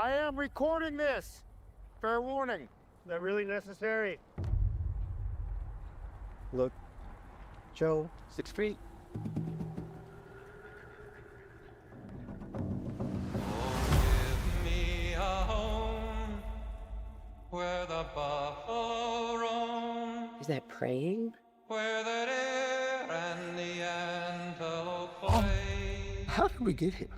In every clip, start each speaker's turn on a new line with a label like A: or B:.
A: I am recording this. Fair warning. Is that really necessary?
B: Look, Joe, 6 feet.
C: Give me a home where the buffalo roam,
D: Is that praying?
C: where the deer and the antelope play,
E: How did we get here?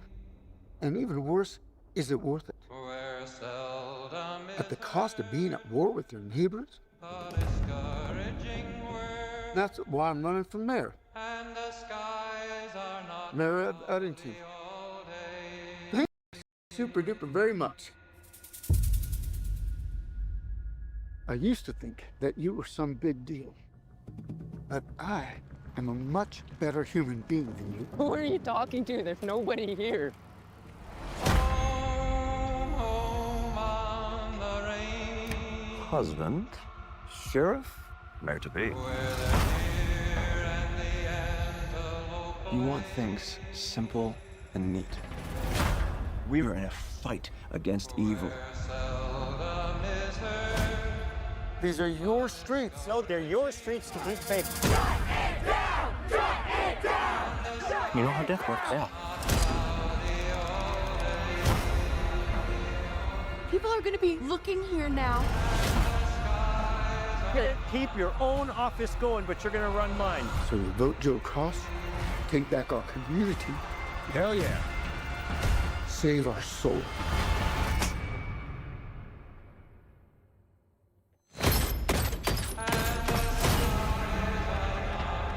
E: And even worse, is it worth it?
C: where seldom
E: At the
C: is
E: cost of being at war with your neighbors?
C: a discouraging word,
E: That's why I'm running for mayor.
C: and the skies are not
E: Mayor of Eddington.
C: all day.
E: Thank you super duper very much. I used to think that you were some big deal, but I am a much better human being than you.
D: Who are you talking to? There's nobody here.
C: Home, home on the range,
B: Husband, sheriff, mayor-to-be.
C: where the deer and the antelope
F: You want things simple and neat. We are in a fight against evil.
C: seldom is heard.
A: These are your streets. No, they're your streets to dictate.
F: You know how death works out.
G: People are going to be looking here now.
A: Keep your own office going, but you're going to run mine.
E: So we vote Joe Cross, take back our community,
A: Hell yeah.
E: save our soul.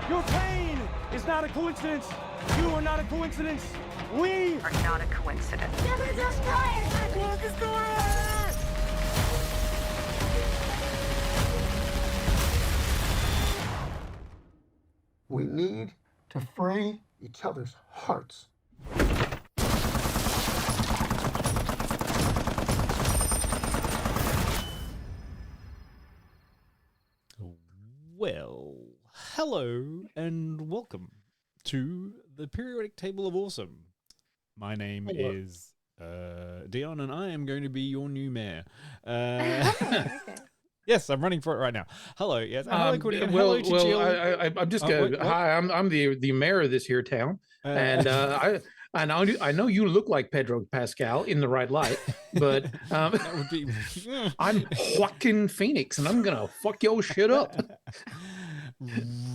A: Your pain is not a coincidence. You are not a coincidence. We
H: Are not a coincidence.
E: We need to free each other's hearts.
I: Well, hello and welcome to the Periodic Table of Awesome. My name is Dion and I am going to be your new mayor. Yes, I'm running for it right now. Hello, yes. Hello, Quinny, and hello to Jill.
J: I'm just
I: wait,
J: hi. I'm the mayor of this here town, and I know you look like Pedro Pascal in the right light, but
I: that would be
J: I'm Joaquin Phoenix, and I'm gonna fuck your shit up.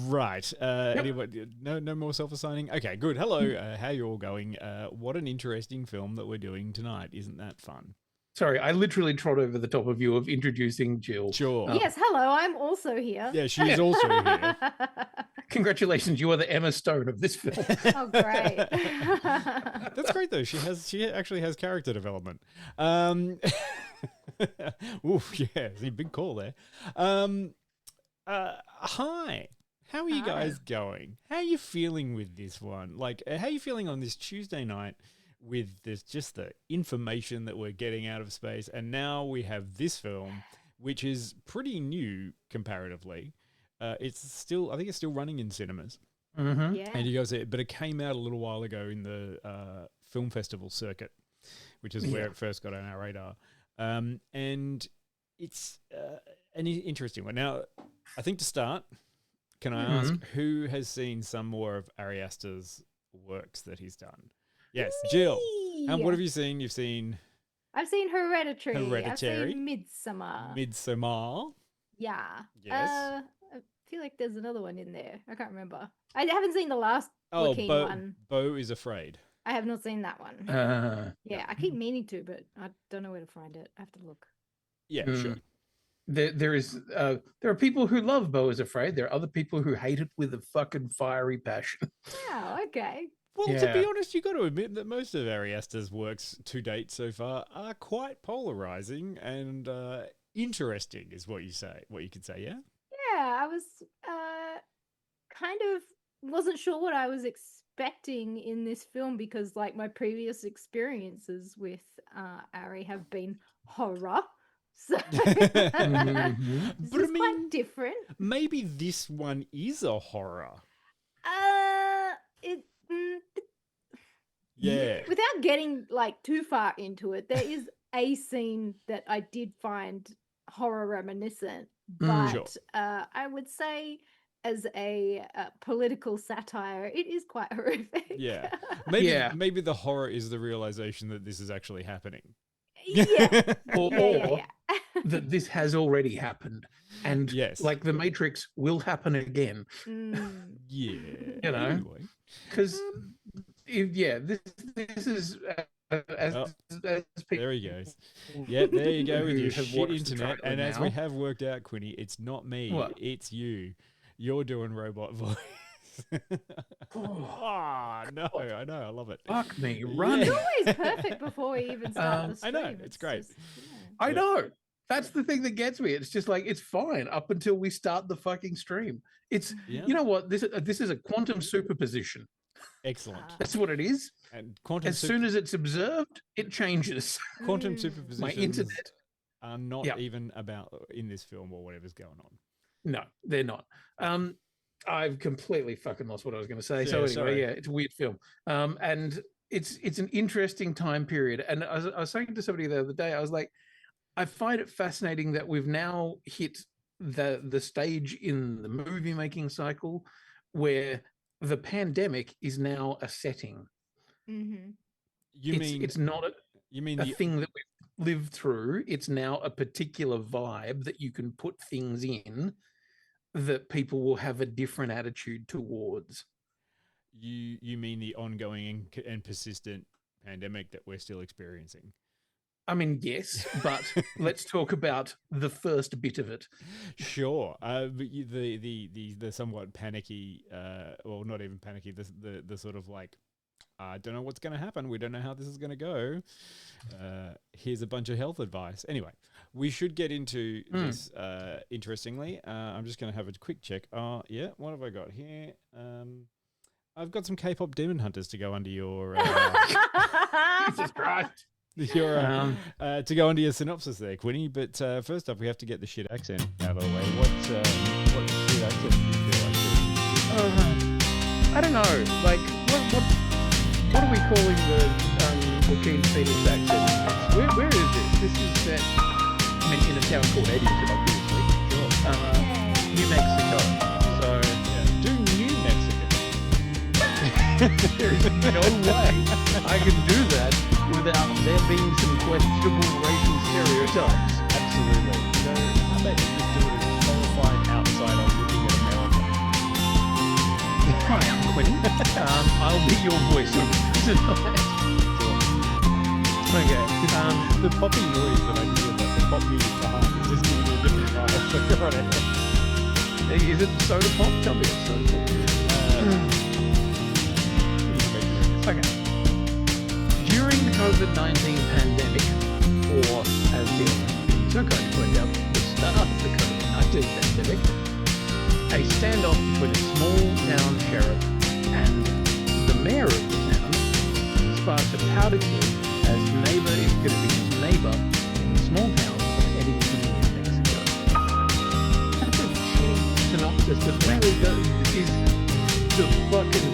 I: right. Anyway, no more self-assigning. Okay, good. Hello, how you all going? What an interesting film that we're doing tonight. Isn't that fun?
J: Sorry, I literally trod over the top of you of introducing Jill.
I: Sure.
G: Yes, hello, I'm also here.
I: Yeah, she is also here.
J: Congratulations, you are the Emma Stone of this film.
G: Oh, great.
I: That's great though. She actually has character development. Oof, yeah, it's a big call there. Hi. How are you guys going? How are you feeling with this one? Like, how are you feeling on this Tuesday night with this just the information that we're getting out of space? And now we have this film, which is pretty new comparatively. It's still, I think it's still running in cinemas.
J: Mm-hmm.
G: Yeah.
I: And you guys, but it came out a little while ago in the film festival circuit, which is where it first got on our radar. And it's an interesting one. Now, I think to start, can I ask who has seen some more of Ari Aster's works that he's done? Yes, Jill. And what have you seen? You've seen
G: I've seen Hereditary.
I: Hereditary.
G: I've seen Midsommar.
I: Midsommar.
G: Yeah.
I: Yes.
G: I feel like there's another one in there. I can't remember. I haven't seen the last
I: Oh,
G: Joaquin one.
I: Beau is Afraid.
G: I have not seen that one. Yeah, I keep meaning to, but I don't know where to find it. I have to look.
I: Yeah, sure.
J: There are people who love Beau is Afraid. There are other people who hate it with a fucking fiery passion.
G: Oh, okay.
I: Well, to
J: Yeah.
I: be honest, you got to admit that most of Ari Aster's works to date so far are quite polarizing and interesting, is what you say. What you could say, yeah.
G: Yeah, I was kind of wasn't sure what I was expecting in this film because like my previous experiences with Ari have been horror. So this
I: But I
G: is
I: mean,
G: quite different.
I: maybe this one is a horror.
G: It
I: Yeah.
G: without getting like too far into it, there is a scene that I did find horror reminiscent,
J: Mm.
G: but I would say as a political satire, it is quite horrific.
I: Yeah.
J: Yeah.
I: Maybe the horror is the realization that this is actually happening.
G: Yeah.
J: Or,
G: Yeah.
J: that this has already happened, and
I: Yes.
J: like the Matrix will happen again.
G: Mm.
I: Yeah.
J: You know?
I: Anyway.
J: Because this is as
I: There
J: people
I: he goes. Yeah, there you go with
J: who
I: your
J: have
I: shit
J: watched the
I: internet.
J: trailer
I: And as we
J: now.
I: have worked out, Quinny, it's not me.
J: What?
I: It's you. You're doing robot voice. Oh, no. I know. I love it.
J: Fuck me,
I: Yeah.
J: running.
G: It's always perfect before we even start the stream.
I: I know, it's great.
J: I know. That's the thing that gets me. It's just like it's fine up until we start the fucking stream. It's
I: Yeah.
J: you know what this is a quantum superposition.
I: Excellent.
J: That's what it is.
I: And quantum
J: As soon as it's observed, it changes.
I: quantum
G: Mm.
I: superpositions
J: My internet.
I: are not
J: Yeah.
I: even about in this film or whatever's going on.
J: No, they're not. I've completely fucking lost what I was going to say.
I: Yeah,
J: So anyway,
I: sorry.
J: yeah, it's a weird film. And it's an interesting time period. And I was saying to somebody the other day, I was like, I find it fascinating that we've now hit the stage in the movie making cycle where the pandemic is now a setting.
G: Mm-hmm.
J: It's not
I: you mean
J: a
I: the
J: thing that we've lived through. It's now a particular vibe that you can put things in that people will have a different attitude towards.
I: you mean the ongoing and persistent pandemic that we're still experiencing?
J: I mean, yes, but let's talk about the first bit of it.
I: Sure. But the somewhat panicky, well, not even panicky. The sort of like, I don't know what's going to happen. We don't know how this is going to go. Here's a bunch of health advice. Anyway, we should get into this. Interestingly, I'm just going to have a quick check. Yeah, what have I got here? I've got some K-pop demon hunters to go under your.
J: Jesus Christ.
I: Your to go into your synopsis there, Quinny. But first off, we have to get the shit accent out of the way. What shit accent do you feel like doing?
J: I don't know. Like, what are we calling the Joaquin Phoenix accent? Where is this? This is set. I mean, in a town called Eddington, obviously. Sure. New Mexico. So
I: Do New Mexico?
J: there is no way I can do that without there being some questionable racial stereotypes.
I: Absolutely. So how about you just do it as a qualified outsider looking at America?
J: Hi, I'm Quinny. I'll be your voice tonight. Okay.
I: The poppy noise that I hear, like the pop music behind, is just giving you a different vibe. So go right ahead.
J: Is it soda pop? Tell me it's soda pop. Okay. During the COVID-19 pandemic, or as Dion so kindly pointed out, the start of the COVID-19 pandemic, a standoff between a small town sheriff and the mayor of the town sparks a powder keg as the neighbor is going to be his neighbor in the small town of Eddington, New Mexico. That's a shitty synopsis, but really is the fucking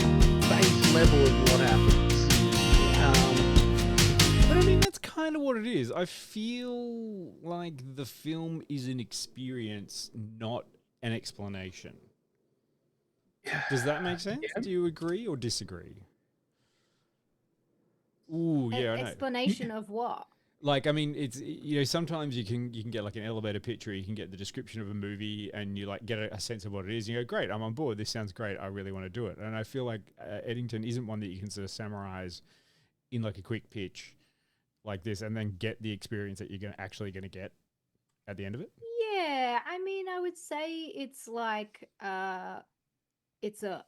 J: base level of what happens.
I: But I mean, that's kind of what it is. I feel like the film is an experience, not an explanation. Does that make sense?
J: Yeah.
I: Do you agree or disagree? Ooh, yeah, I know.
G: Explanation of what?
I: Like, I mean, it's, you know, sometimes you can get like an elevator pitch, or you can get the description of a movie, and you like get a sense of what it is. And you go, great, I'm on board. This sounds great. I really want to do it. And I feel like Eddington isn't one that you can sort of summarize in like a quick pitch like this, and then get the experience that you're actually going to get at the end of it.
G: Yeah, I mean, I would say it's like it's a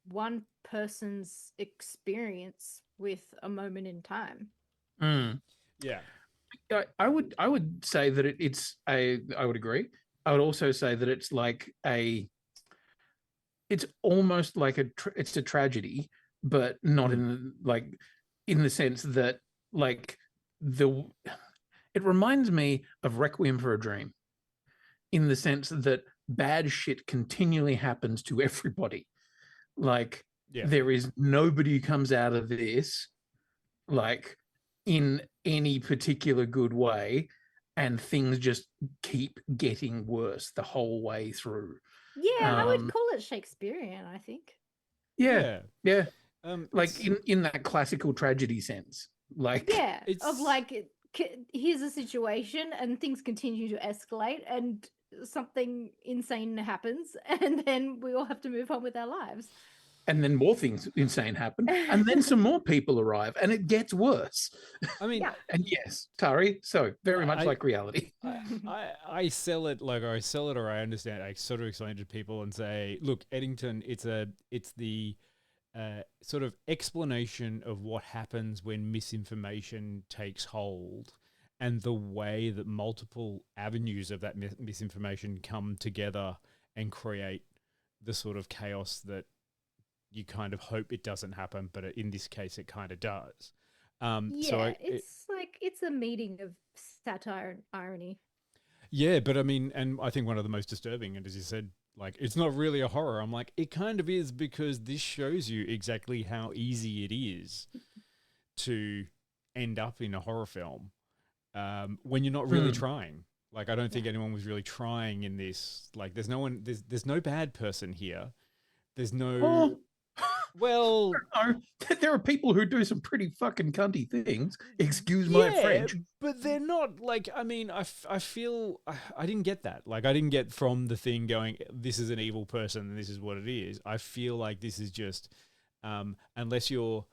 G: one person's experience with a moment in time.
I: Yeah.
J: I would say that I would agree. I would also say that it's like it's almost like it's a tragedy, but not in the sense that like it reminds me of Requiem for a Dream, in the sense that bad shit continually happens to everybody. Like there is nobody who comes out of this like in any particular good way, and things just keep getting worse the whole way through.
G: Yeah, I would call it Shakespearean, I think.
J: Yeah. Like
I: it's-
J: in that classical tragedy sense. Like
G: Yeah, of
I: It's-
G: like, here's a situation and things continue to escalate and something insane happens and then we all have to move on with our lives.
J: and then more things insane happen, and then some more people arrive, and it gets worse.
I: I mean,
G: Yeah.
J: And yes, Tari, so very much like reality.
I: I sell it like I sell it, or I understand. I sort of explain to people and say, look, Eddington, it's the sort of explanation of what happens when misinformation takes hold, and the way that multiple avenues of that misinformation come together and create the sort of chaos that you kind of hope it doesn't happen, but in this case, it kind of does.
G: It's a meeting of satire and irony.
I: Yeah, but I mean, and I think one of the most disturbing, and as you said, like, it's not really a horror. I'm like, it kind of is, because this shows you exactly how easy it is to end up in a horror film when you're not really trying. Like, I don't think anyone was really trying in this. Like, there's no bad person here. There's no... Well,
J: there are people who do some pretty fucking cunty things. Excuse my French.
I: But they're not like, I mean, I feel I didn't get that. Like, I didn't get from the thing going, this is an evil person and this is what it is. I feel like this is just, unless you're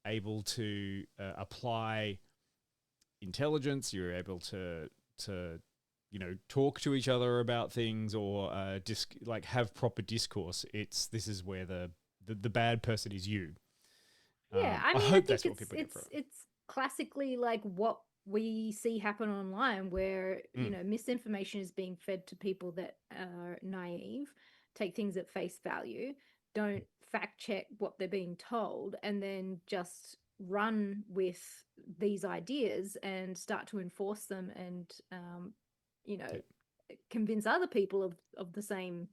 I: able to apply intelligence, you're able to talk to each other about things, or like have proper discourse. This is where the bad person is you.
G: Yeah, I mean,
I: hope that's what people get from it.
G: It's classically like what we see happen online, where misinformation is being fed to people that are naive, take things at face value, don't fact check what they're being told, and then just run with these ideas and start to enforce them, and convince other people of the same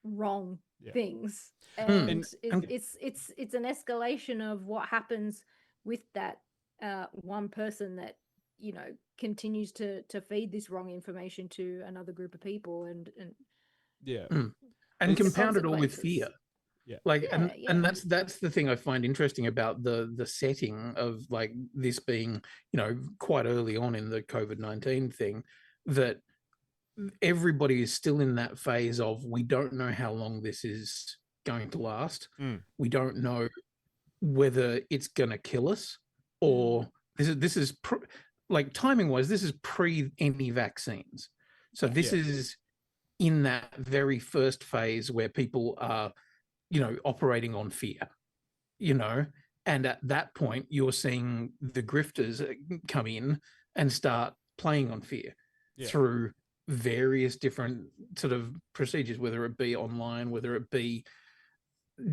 G: wrong things. And it's an escalation of what happens with that one person that continues to feed this wrong information to another group of people, and
J: compound it all with fear. And
G: that's
J: the thing I find interesting about the setting of, like, this being quite early on in the COVID-19 thing, that everybody is still in that phase of, we don't know how long this is going to last. We don't know whether it's going to kill us, or this is like, timing wise, this is pre any vaccines. So this is in that very first phase where people are, operating on fear, and at that point you're seeing the grifters come in and start playing on fear through various different sort of procedures, whether it be online, whether it be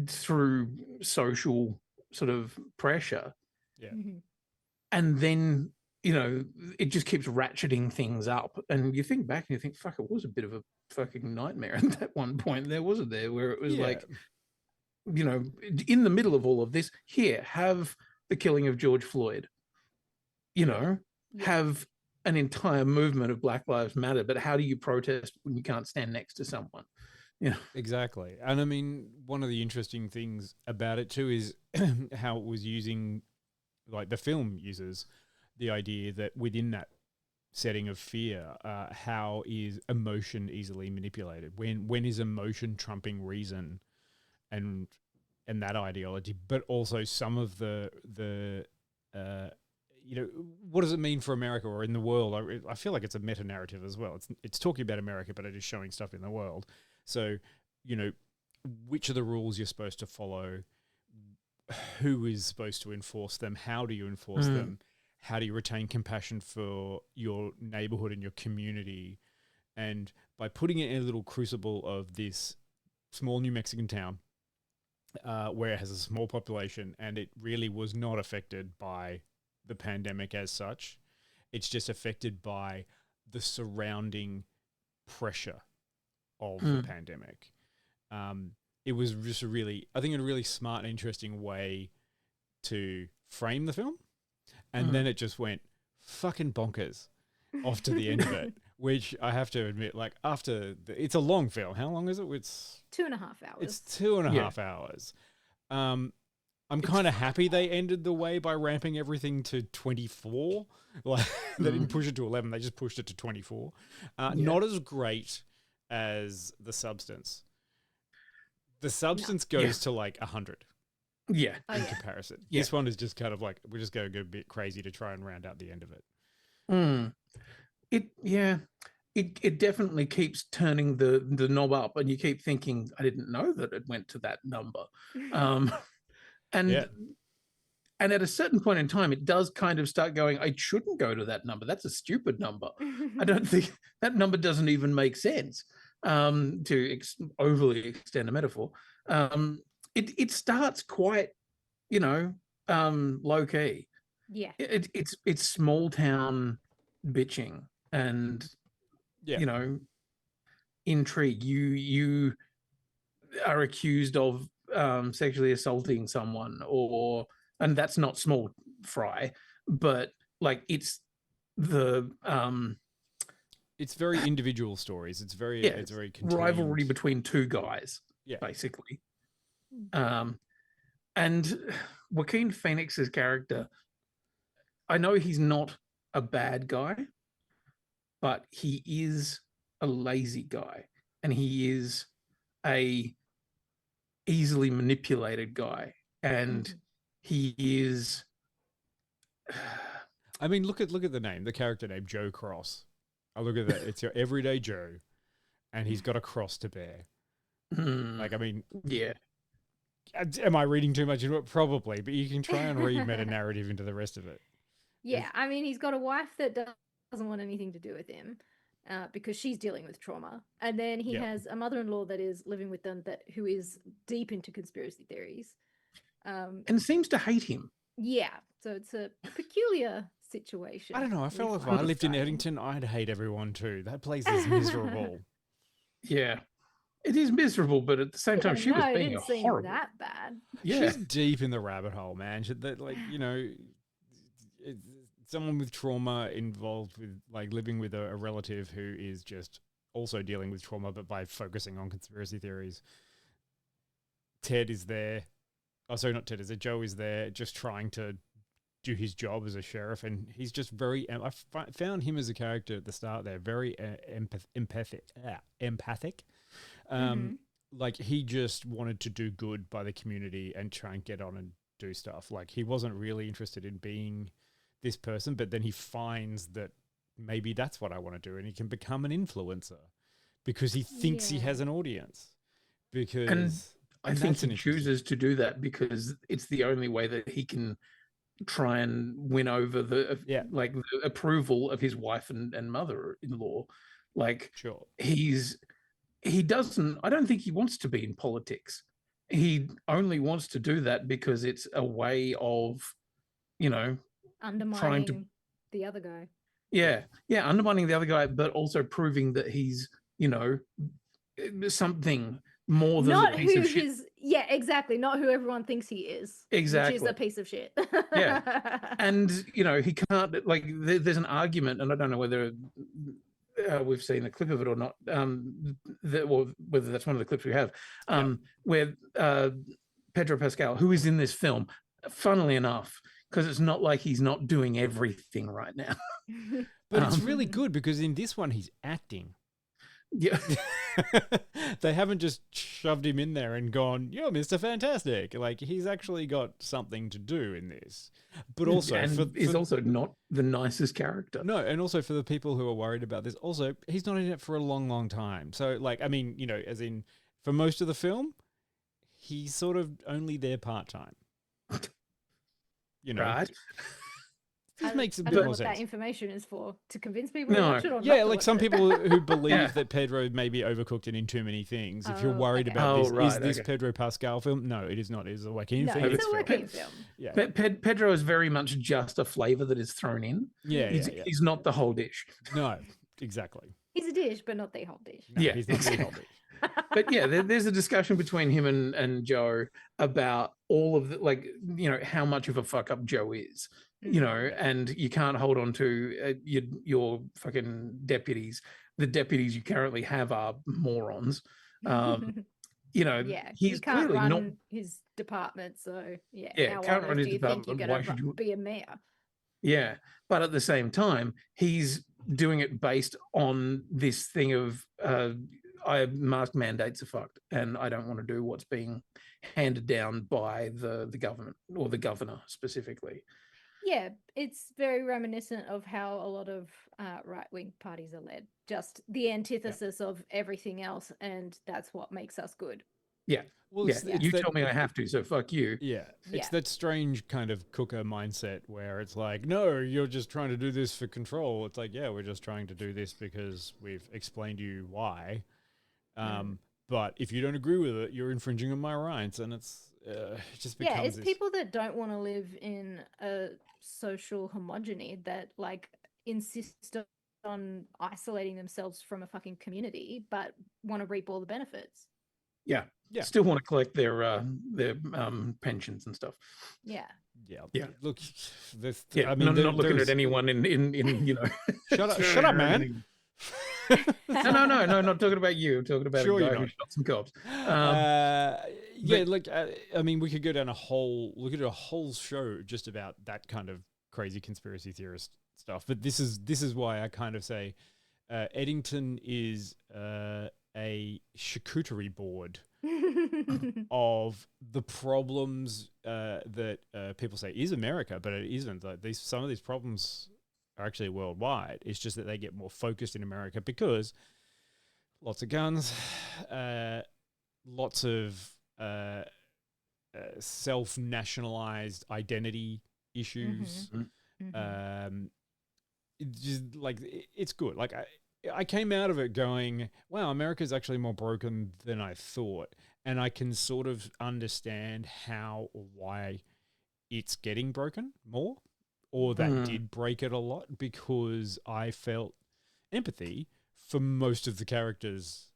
J: through social sort of pressure. And then it just keeps ratcheting things up, and you think back and you think, fuck, it was a bit of a fucking nightmare at that one point there, wasn't there, where it was like, in the middle of all of this, here, have the killing of George Floyd, have an entire movement of Black Lives Matter, but how do you protest when you can't stand next to someone?
I: Exactly. And I mean, one of the interesting things about it too is how it was using, like, the film uses the idea that within that setting of fear, how is emotion easily manipulated? When is emotion trumping reason, and that ideology, but also some of the what does it mean for America or in the world? I feel like it's a meta narrative as well. It's talking about America, but it is showing stuff in the world. So, which are the rules you're supposed to follow? Who is supposed to enforce them? How do you enforce them? How do you retain compassion for your neighborhood and your community? And by putting it in a little crucible of this small New Mexican town, where it has a small population and it really was not affected by the pandemic as such, it's just affected by the surrounding pressure of the pandemic. It was just I think a really smart and interesting way to frame the film. and then it just went fucking bonkers off to the end of it, which I have to admit, like it's a long film. How long is it? It's
G: 2.5 hours.
I: It's 2.5 hours. I'm kind of happy they ended the way by ramping everything to 24. Like they didn't push it to 11; they just pushed it to 24. Not as great as The Substance. The Substance goes to like 100.
J: Yeah.
G: Oh,
I: In
G: yeah.
I: comparison, this one is just kind of like we're just going to go a bit crazy to try and round out the end of it.
J: It definitely keeps turning the knob up, and you keep thinking, I didn't know that it went to that number. And at a certain point in time, it does kind of start going, I shouldn't go to that number. That's a stupid number. I don't think that number doesn't even make sense, to overly extend a metaphor. It starts quite, low key.
G: Yeah.
J: It's small town bitching and, intrigue. You are accused of sexually assaulting someone, and that's not small fry, but like it's
I: very individual stories. It's very contained.
J: Rivalry between two guys, basically. And Joaquin Phoenix's character, I know he's not a bad guy, but he is a lazy guy, and he is a easily manipulated guy, and he is.
I: I mean, look at the name, the character name, Joe Cross. I look at that; it's your everyday Joe, and he's got a cross to bear. Like, I mean,
J: yeah.
I: Am I reading too much into it? Probably, but you can try and read meta narrative into the rest of it.
G: Yeah, I mean, he's got a wife that doesn't want anything to do with him because she's dealing with trauma. And then he has a mother-in-law that is living with them who is deep into conspiracy theories.
J: And seems to hate him.
G: Yeah, so it's a peculiar situation.
I: I don't know. I feel like if I lived in Eddington, I'd hate everyone too. That place is miserable.
J: Yeah. It is miserable, but at the same time, she was being
G: it didn't seem
J: horrible.
G: that bad.
J: Yeah.
I: She's deep in the rabbit hole, man. Someone with trauma involved with like living with a relative who is just also dealing with trauma, but by focusing on conspiracy theories. Ted is there. Oh, sorry, not Ted. Is it Joe is there just trying to do his job as a sheriff, and he's just very. I found him as a character at the start there, very empathic. Like he just wanted to do good by the community and try and get on and do stuff. Like he wasn't really interested in being this person, but then he finds that maybe that's what I want to do, and he can become an influencer because he thinks he has an audience. Because
J: I think he chooses to do that because it's the only way that he can try and win over the approval of his wife and mother-in-law. Like,
I: sure,
J: he doesn't. I don't think he wants to be in politics. He only wants to do that because it's a way of,
G: undermining
J: trying to
G: the other guy.
J: Yeah, undermining the other guy, but also proving that he's, something more than
G: not
J: a piece
G: who
J: of shit.
G: Exactly. Not who everyone thinks he is.
J: Exactly.
G: Which is a piece of shit.
J: Yeah. And, he can't, like, there's an argument, and I don't know whether we've seen a clip of it or not, or whether that's one of the clips we have, where Pedro Pascal, who is in this film, funnily enough, because it's not like he's not doing everything right now.
I: But it's really good because in this one, he's acting.
J: Yeah.
I: They haven't just shoved him in there and gone, you're Mr. Fantastic. Like, he's actually got something to do in this. But also...
J: he's also not the nicest character.
I: No, and also for the people who are worried about this, also, he's not in it for a long, long time. So, like, I mean, as in, for most of the film, he's sort of only there part-time.
J: Right.
I: This makes a
G: I
I: bit
G: don't know
I: more
G: what
I: sense.
G: that information is for. To convince people to
J: No.
G: watch it or
I: Yeah,
G: not to
I: like
G: watch
I: some
G: it.
I: people who believe that Pedro may be overcooked and in too many things. If you're worried about this, is this Pedro Pascal film? No, it is not. It is a Joaquin Phoenix
G: it's a Joaquin film.
J: Yeah. Pedro is very much just a flavor that is thrown in.
I: Yeah,
J: he's not the whole dish.
I: No, exactly.
G: He's a dish, but not the whole dish.
I: No, he's not the whole dish.
J: But yeah, there's a discussion between him and Joe about all of the, like, how much of a fuck up Joe is. you know, and you can't hold on to your fucking deputies. The deputies you currently have are morons. You know,
G: Yeah,
J: he's
G: he can't
J: clearly
G: run
J: not.
G: his department, so yeah.
J: Yeah,
G: How
J: can't
G: on
J: run
G: earth
J: his
G: do you think you're
J: department.
G: gonna
J: Why should you?
G: be a mayor?
J: Yeah, but at the same time, he's doing it based on this thing of mask mandates are fucked, and I don't want to do what's being handed down by the government or the governor specifically.
G: Yeah, it's very reminiscent of how a lot of right-wing parties are led. Just the antithesis of everything else, and that's what makes us good.
J: Yeah,
I: Well,
J: yeah.
I: it's
J: You
I: that-
J: tell me I have to, so fuck you.
I: Yeah, it's
G: Yeah.
I: that strange kind of cooker mindset where it's like, no, you're just trying to do this for control. It's like, yeah, we're just trying to do this because we've explained to you why. But if you don't agree with it, you're infringing on my rights, and it just becomes.
G: Yeah, it's
I: this...
G: people that don't want to live in a social homogeny that like insist on isolating themselves from a fucking community, but want to reap all the benefits.
J: Yeah,
I: Yeah.
J: Still want to collect their pensions and stuff.
G: Yeah.
I: Yeah. Look, this.
J: Yeah,
I: I mean,
J: not looking at anyone in you know.
I: Shut up, man.
J: No, not talking about you. I'm talking about
I: Sure
J: a
I: you're
J: guy who
I: not.
J: shot some cops.
I: Yeah, like I mean, we could go down look at a whole show just about that kind of crazy conspiracy theorist stuff. But this is why I kind of say Eddington is a charcuterie board of the problems that people say is America, but it isn't. Like some of these problems are actually worldwide. It's just that they get more focused in America because lots of guns, lots of self-nationalized identity issues. Just like it's good. Like I came out of it going, wow, America's actually more broken than I thought, and I can sort of understand how or why it's getting broken more, or that did break it a lot, because I felt empathy for most of the characters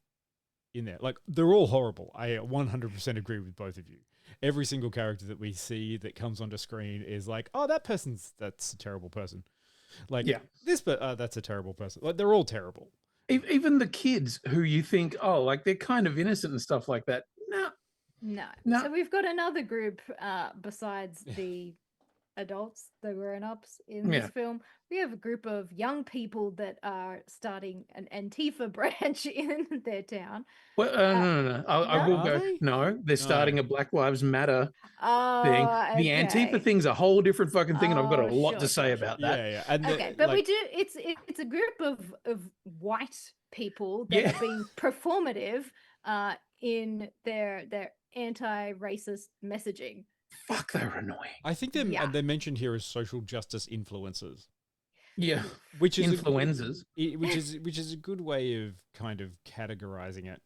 I: in there. Like, they're all horrible. I 100% agree with both of you. Every single character that we see that comes onto screen is like, oh, that's a terrible person. Like, that's a terrible person. Like, they're all terrible.
J: Even the kids who you think, oh, like they're kind of innocent and stuff like that. No.
G: So we've got another group besides the adults, the grown-ups in this film. We have a group of young people that are starting an Antifa branch in their town.
J: Well, no. I will go.
I: They?
J: No, they're starting a Black Lives Matter thing.
G: Oh,
J: The Antifa thing's a whole different fucking thing, and I've got a lot to say about that.
I: Yeah. And
G: okay, but we do. It's a group of white people that are being performative in their anti-racist messaging.
J: Fuck, they're annoying.
I: I think they're mentioned here as social justice influencers.
J: Yeah,
I: which is
J: influencers.
I: Which is a good way of kind of categorizing it.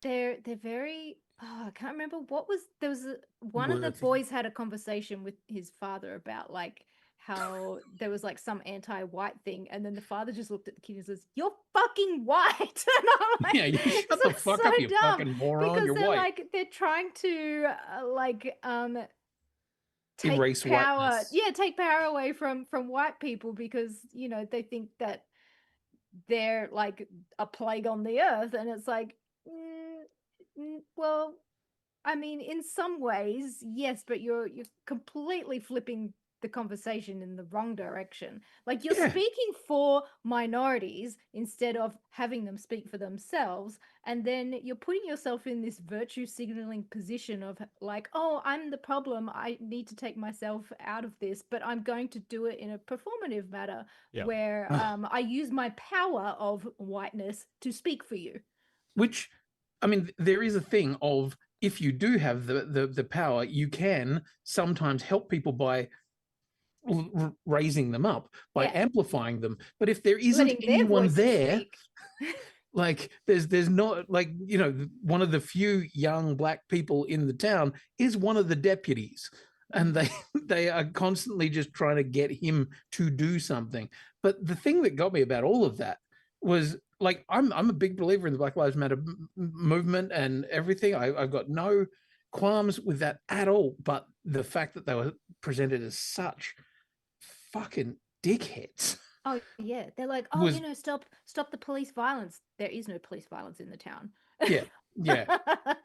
G: They're very. Oh, I can't remember one of the boys had a conversation with his father about like how there was like some anti-white thing, and then the father just looked at the kid and says, "You're fucking white." And I'm like,
J: yeah, you shut the fuck up, you fucking moron.
G: Because
J: you're
G: they're
J: white.
G: like they're trying to take
J: erase
G: power.
J: whiteness.
G: Yeah, take power away from white people because they think that they're like a plague on the earth, and it's like, well, I mean, in some ways, yes, but you're completely flipping the conversation in the wrong direction. Like you're speaking for minorities instead of having them speak for themselves, and then you're putting yourself in this virtue signaling position of like, oh, I'm the problem, I need to take myself out of this, but I'm going to do it in a performative manner where I use my power of whiteness to speak for you.
J: Which, I mean, there is a thing of, if you do have the power, you can sometimes help people by raising them up, by amplifying them. But if there isn't anyone there, like there's not, like, one of the few young black people in the town is one of the deputies, and they are constantly just trying to get him to do something. But the thing that got me about all of that was, like, I'm a big believer in the Black Lives Matter movement and everything. I've got no qualms with that at all. But the fact that they were presented as such fucking dickheads.
G: Oh yeah, they're like, oh,
J: Was-
G: you know, stop the police violence. There is no police violence in the town.
J: Yeah.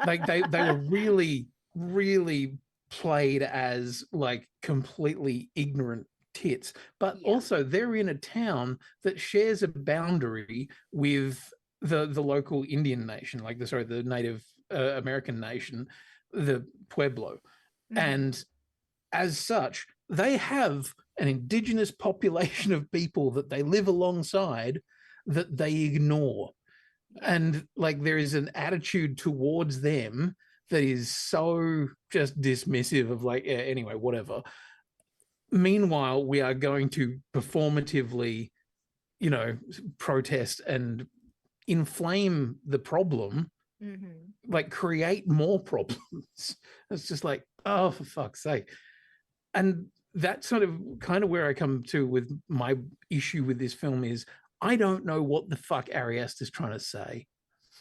J: Like they were really, really played as like completely ignorant tits. But
G: Yeah.
J: also they're in a town that shares a boundary with the local Indian nation, like the Native American nation, the Pueblo.
G: Mhm.
J: And as such, they have an indigenous population of people that they live alongside that they ignore.
G: Yeah.
J: And like there is an attitude towards them that is so just dismissive of like, yeah, anyway, whatever. Meanwhile, we are going to performatively, you know, protest and inflame the problem,
G: Mhm.
J: like create more problems. It's just like, oh, for fuck's sake. And that's sort of kind of where I come to with my issue with this film is I don't know what the fuck Ari Aster is trying to say.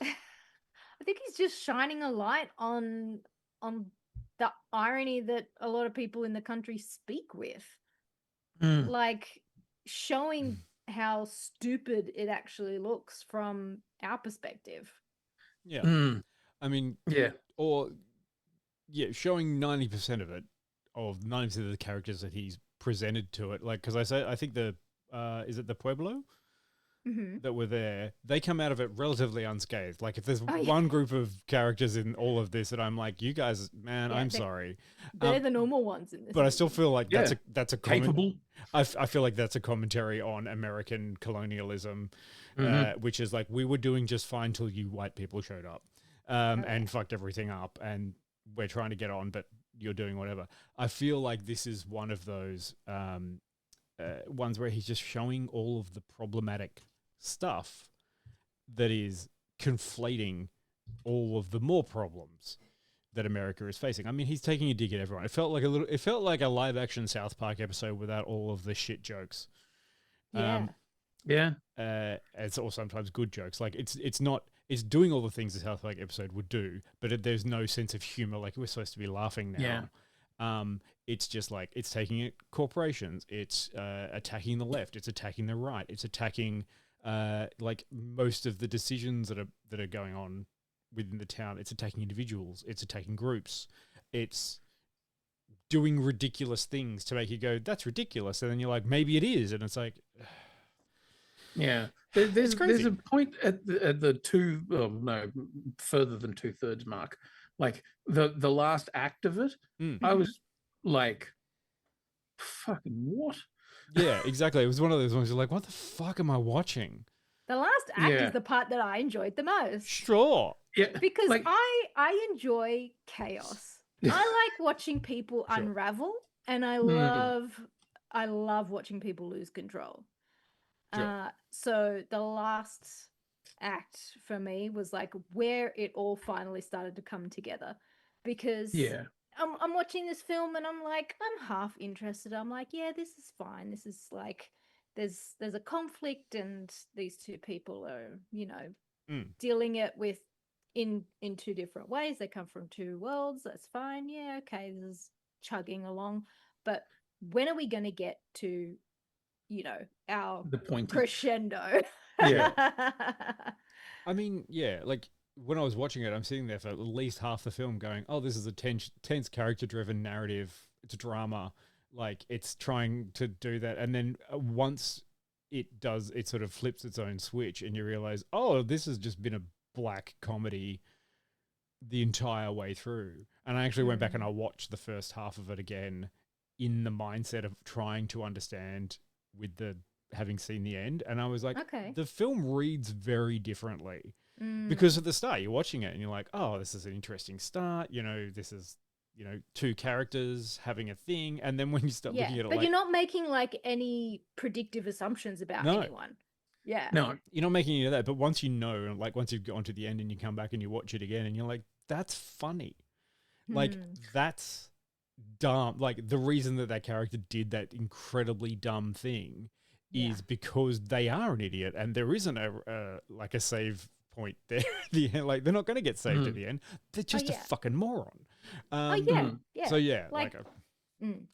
G: I think he's just shining a light on the irony that a lot of people in the country speak with. Like showing how stupid it actually looks from our perspective.
I: Yeah. I mean,
J: yeah.
I: Or, yeah, showing 90% of it, of 90% of the characters that he's presented to it. Like, because I think is it the Pueblo that were there? They come out of it relatively unscathed. Like, if there's one group of characters in all of this that I'm like, you guys, man, I'm sorry.
G: They're the normal ones in this.
I: But I still feel like that's a
J: capable.
I: I feel like that's a commentary on American colonialism, which is like we were doing just fine till you white people showed up and fucked everything up, and we're trying to get on, but you're doing whatever. I feel like this is one of those ones where he's just showing all of the problematic stuff that is conflating all of the more problems that America is facing. I mean, he's taking a dig at everyone. It felt like a live action South Park episode without all of the shit jokes.
G: Yeah.
I: It's all sometimes good jokes. Like it's doing all the things the South Park episode would do, but there's no sense of humor. Like we're supposed to be laughing now.
J: Yeah.
I: It's just like it's taking it corporations. It's attacking the left. It's attacking the right. It's attacking like most of the decisions that are going on within the town. It's attacking individuals. It's attacking groups. It's doing ridiculous things to make you go, "That's ridiculous," and then you're like, "Maybe it is," and it's like,
J: yeah. There's a point at the further than 2/3 mark, like the last act of it. I was like, fucking what?
I: Yeah, exactly. It was one of those ones you're like, what the fuck am I watching?
G: The last act is the part that I enjoyed the most.
I: Sure.
J: Yeah.
G: Because I enjoy chaos. I like watching people unravel, and I love watching people lose control.
I: Sure.
G: So the last act for me was like where it all finally started to come together, because I'm watching this film and I'm like, I'm half interested. I'm like, yeah, this is fine. This is like there's a conflict and these two people are, you know, dealing it with in two different ways. They come from two worlds. That's fine. Yeah, okay, this is chugging along. But when are we going to get to, you know, the point crescendo?
J: Yeah.
I: I mean, yeah, like when I was watching it, I'm sitting there for at least half the film going, oh, this is a tense character-driven narrative. It's a drama. Like, it's trying to do that. And then once it does, it sort of flips its own switch and you realize, oh, this has just been a black comedy the entire way through. And I actually went back and I watched the first half of it again in the mindset of trying to understand with the having seen the end. And I was like,
G: okay,
I: the film reads very differently. Because at the start, you're watching it and you're like, oh, this is an interesting start. You know, this is, you know, two characters having a thing. And then when you start looking at it,
G: but you're not making like any predictive assumptions about anyone. Yeah.
J: No,
I: you're not making any of that. But once you know, like once you've gone to the end and you come back and you watch it again and you're like, that's funny. Like, that's dumb. Like, the reason that character did that incredibly dumb thing is because they are an idiot and there isn't a save point there at the end. Like, they're not going to get saved at the end. They're just a fucking moron.
G: Yeah.
I: So yeah,
G: Like,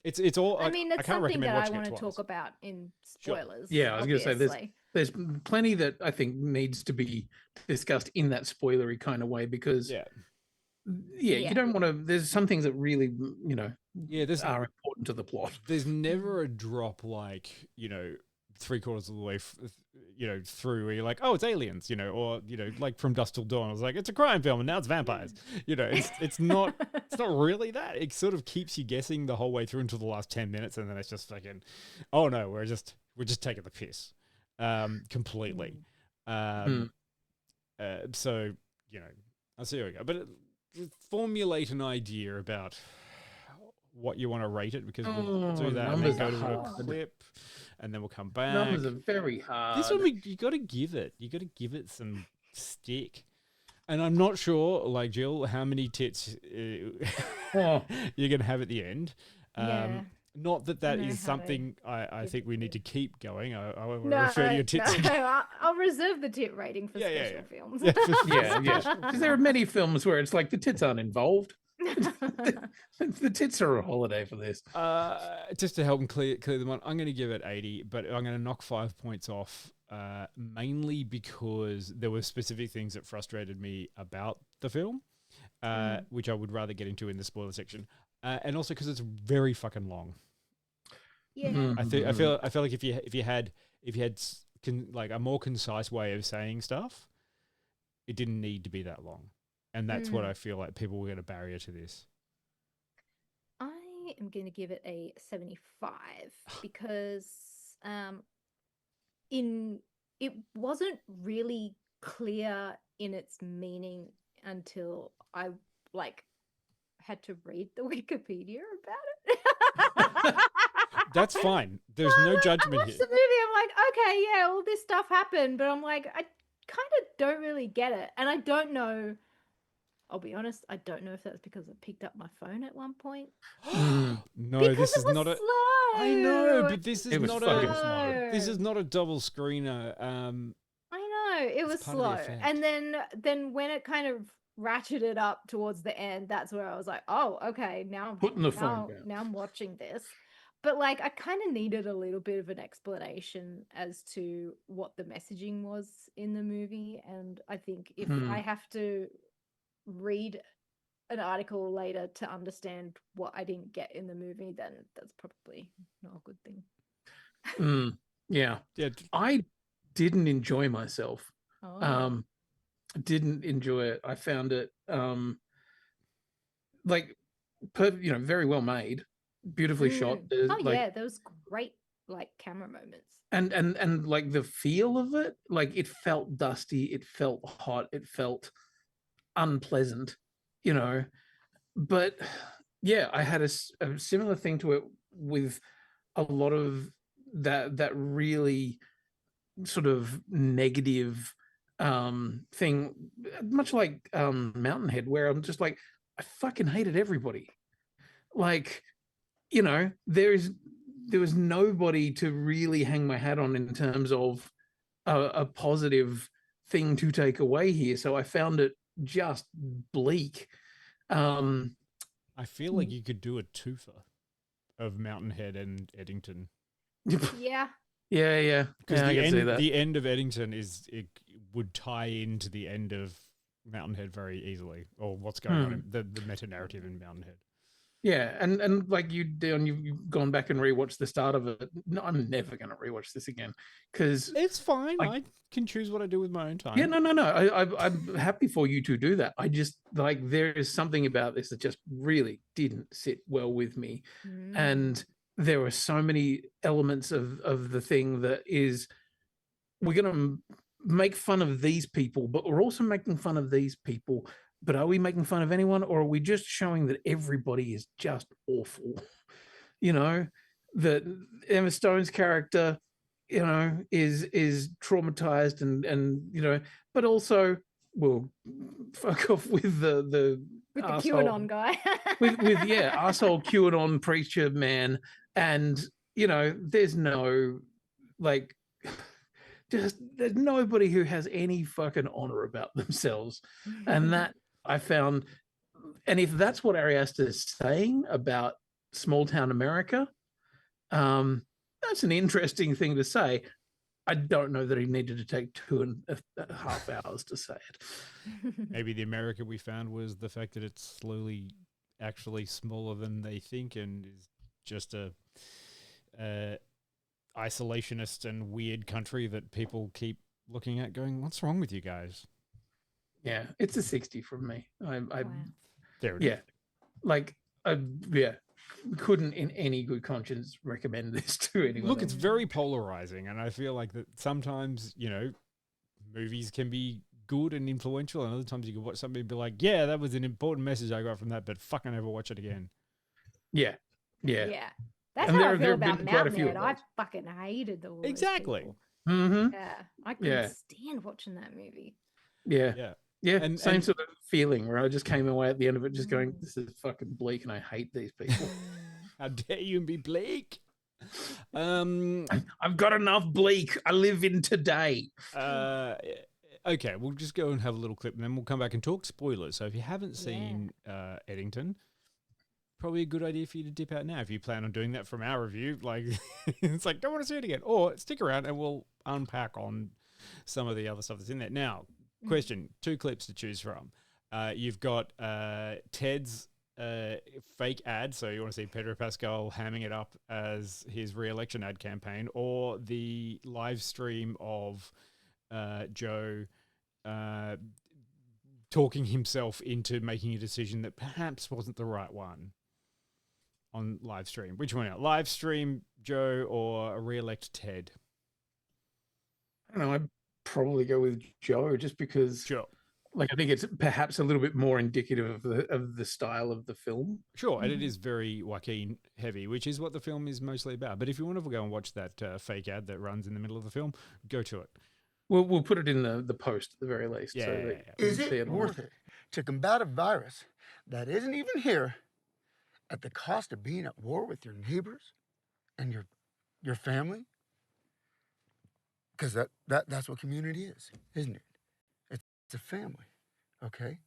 I: it's all.
G: I mean, that's
I: I can't
G: something
I: recommend
G: that I
I: watching
G: want
I: it
G: to
I: twice.
G: talk about in
I: Sure.
G: spoilers.
J: Yeah, I was going to say
G: obviously.
J: there's plenty that I think needs to be discussed in that spoilery kind of way because you don't want to. There's some things that really are important to the plot.
I: There's never a drop like 3/4 of the way through where you're like, oh, it's aliens, or like From Dusk Till Dawn. I was like, it's a crime film and now it's vampires. It's not really that. It sort of keeps you guessing the whole way through until the last 10 minutes, and then it's just fucking, oh no, we're just taking the piss completely. So I'll see how we go, but formulate an idea about what you want to rate it, because we'll do that and then go to a clip and then we'll come back.
J: Numbers are very hard.
I: This one you got to give it some stick. And I'm not sure, like Jill, how many tits you're going to have at the end. Not that is something I think we need to keep going. I will refer to your tits.
G: No, I'll reserve the tit rating for special films.
J: Yeah. Because there are many films where it's like the tits aren't involved. The tits are a holiday for this.
I: Just to help them clear them on, I'm going to give it 80, but I'm going to knock 5 points off, mainly because there were specific things that frustrated me about the film, which I would rather get into in the spoiler section, and also because it's very fucking long.
G: Yeah,
I: I feel like if you had like a more concise way of saying stuff, it didn't need to be that long. And that's what I feel like people were going to barrier to this.
G: I am going to give it a 75 because it wasn't really clear in its meaning until I had to read the Wikipedia about it.
I: That's fine. There's no judgment
G: I watched
I: here.
G: the movie. I'm like, okay, yeah, all this stuff happened, but I'm like, I kind of don't really get it, and I don't know. I'll be honest, I don't know if that's because I picked up my phone at one point.
I: No,
G: because
I: this is
G: it was
I: not a.
G: slow.
I: I know, but this is
J: It was
I: not
J: fucking
I: a.
J: slow.
I: This is not a double screener.
G: I know it was
I: part of the
G: slow,
I: effect.
G: and then when it kind of ratcheted up towards the end, that's where I was like, oh, okay, now I'm
J: Putting the phone down.
G: Now I'm watching this. But like, I kind of needed a little bit of an explanation as to what the messaging was in the movie, and I think if I have to read an article later to understand what I didn't get in the movie, then that's probably not a good thing.
J: Yeah. I didn't enjoy myself. Didn't enjoy it. I found it very well made, beautifully shot.
G: There was great camera moments.
J: And like the feel of it, like it felt dusty, it felt hot, it felt unpleasant, but yeah, I had a similar thing to it with a lot of that really sort of negative thing, much like Mountainhead, where I'm just like, I fucking hated everybody. Like, there was nobody to really hang my hat on in terms of a positive thing to take away here. So I found it just bleak.
I: I feel like you could do a twofer of Mountainhead and Eddington.
G: Yeah.
J: Yeah.
I: Because
J: I can see that.
I: the end of Eddington would tie into the end of Mountainhead very easily, or what's going on in the meta narrative in Mountainhead.
J: Yeah, and like you, Dion, you've gone back and rewatched the start of it. No, I'm never going to rewatch this again because
I: it's fine. I can choose what I do with my own time.
J: Yeah, no. I'm happy for you to do that. I just there is something about this that just really didn't sit well with me, and there were so many elements of the thing that is, we're going to make fun of these people, but we're also making fun of these people. But are we making fun of anyone, or are we just showing that everybody is just awful? That Emma Stone's character, is traumatized and but also, well, fuck off with the
G: QAnon guy.
J: with arsehole QAnon preacher man, and there's no just there's nobody who has any fucking honor about themselves. And that I found, and if that's what Ari Aster is saying about small town America, that's an interesting thing to say. I don't know that he needed to take 2.5 hours to say it.
I: Maybe the America we found was the fact that it's slowly actually smaller than they think and is just a isolationist and weird country that people keep looking at going, what's wrong with you guys?
J: Yeah, it's a 60 from me.
I: There it
J: yeah,
I: is.
J: like, yeah, couldn't in any good conscience recommend this to anyone.
I: Look, it's very polarizing, and I feel like that sometimes, you know, movies can be good and influential, and other times you can watch something and be like, yeah, that was an important message I got from that, but fucking never watch it again.
J: Yeah.
G: That's
J: And
G: how
J: there-
G: I
J: there
G: feel
J: have been
G: about
J: quite a few
G: Mountain
J: of
G: I
J: those.
G: fucking hated all those
I: Exactly.
G: people.
J: Mm-hmm.
G: Yeah, I couldn't stand watching that movie.
J: Yeah.
I: And
J: Same sort of feeling where I just came away at the end of it just going, this is fucking bleak and I hate these people.
I: How dare you be bleak?
J: I've got enough bleak. I live in today.
I: Okay, we'll just go and have a little clip and then we'll come back and talk spoilers. So if you haven't seen Eddington, probably a good idea for you to dip out now if you plan on doing that from our review. Like, it's like, don't want to see it again. Or stick around and we'll unpack on some of the other stuff that's in there. Now, question, 2 clips to choose from. You've got Ted's fake ad, so you want to see Pedro Pascal hamming it up as his re-election ad campaign, or the live stream of Joe talking himself into making a decision that perhaps wasn't the right one on live stream. Which one out? Live stream Joe or re-elect Ted?
J: I don't know. I'd probably go with Joe just because,
I: Sure.
J: like, I think it's perhaps a little bit more indicative of the style of the film.
I: Sure, and it is very Joaquin heavy, which is what the film is mostly about. But if you want to go and watch that fake ad that runs in the middle of the film, go to it.
J: We'll put it in the post at the very least.
I: Yeah,
J: so
I: yeah,
J: that
I: yeah.
J: you can
E: Is
J: see
E: it
J: all.
E: worth it to combat a virus that isn't even here at the cost of being at war with your neighbors and your family? Because that's what community is, isn't it? It's a family, okay?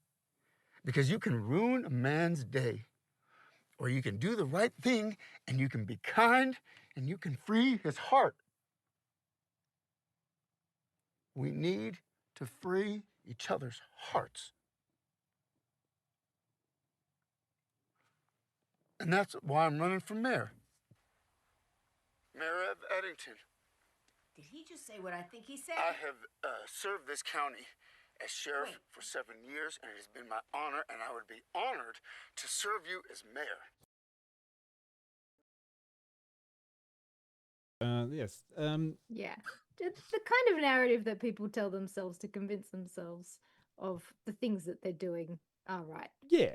E: Because you can ruin a man's day, or you can do the right thing and you can be kind and you can free his heart. We need to free each other's hearts. And that's why I'm running for mayor. Mayor of Eddington.
H: Did he just say what I think he said?
E: I have served this county as sheriff for 7 years, and it has been my honor, and I would be honored to serve you as mayor.
I: Yes.
G: Yeah. The kind of narrative that people tell themselves to convince themselves of the things that they're doing are right.
I: Yeah.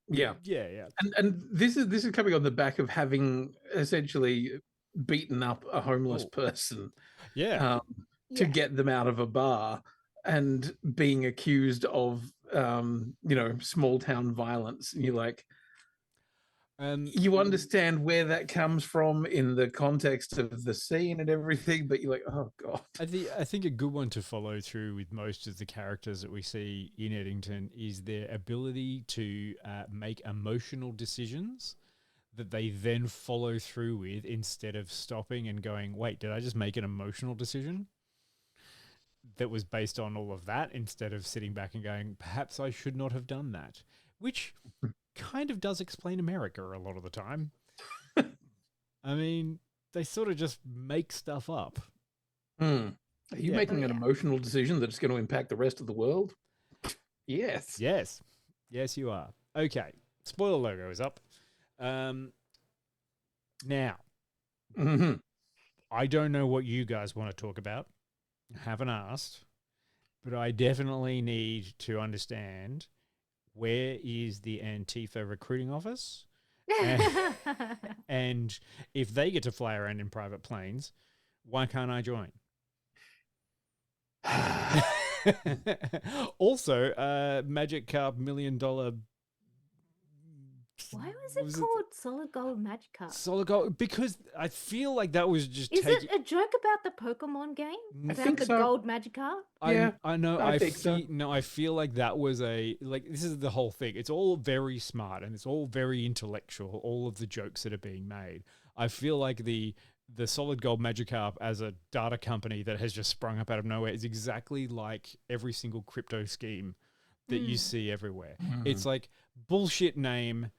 J: Yeah. And this is coming on the back of having essentially beaten up a homeless person.
I: Yeah.
J: To get them out of a bar and being accused of small town violence. And you're like, you understand where that comes from in the context of the scene and everything, but you're like, oh god.
I: I think a good one to follow through with most of the characters that we see in Eddington is their ability to make emotional decisions that they then follow through with instead of stopping and going, wait, did I just make an emotional decision that was based on all of that, instead of sitting back and going, perhaps I should not have done that, which kind of does explain America a lot of the time. I mean, they sort of just make stuff up.
J: Are you making an emotional decision that's going to impact the rest of the world? Yes.
I: Yes, you are. Okay. Spoiler logo is up. Now, I don't know what you guys want to talk about. I haven't asked, but I definitely need to understand, where is the Antifa recruiting office? And if they get to fly around in private planes, why can't I join? Also, Magic Carp $1 million
G: Why was
I: what
G: it called Solid Gold Magikarp?
I: Solid Gold, because I feel like that was just
G: Is
I: taking.
G: it a joke about the Pokemon game?
I: I
G: About
J: think
G: the
J: so.
G: gold Magikarp?
J: Yeah,
I: I know.
J: I
I: I
J: think so.
I: feel no. I feel like that was this is the whole thing. It's all very smart and it's all very intellectual. All of the jokes that are being made. I feel like the Solid Gold Magikarp as a data company that has just sprung up out of nowhere is exactly like every single crypto scheme that you see everywhere. It's like bullshit name.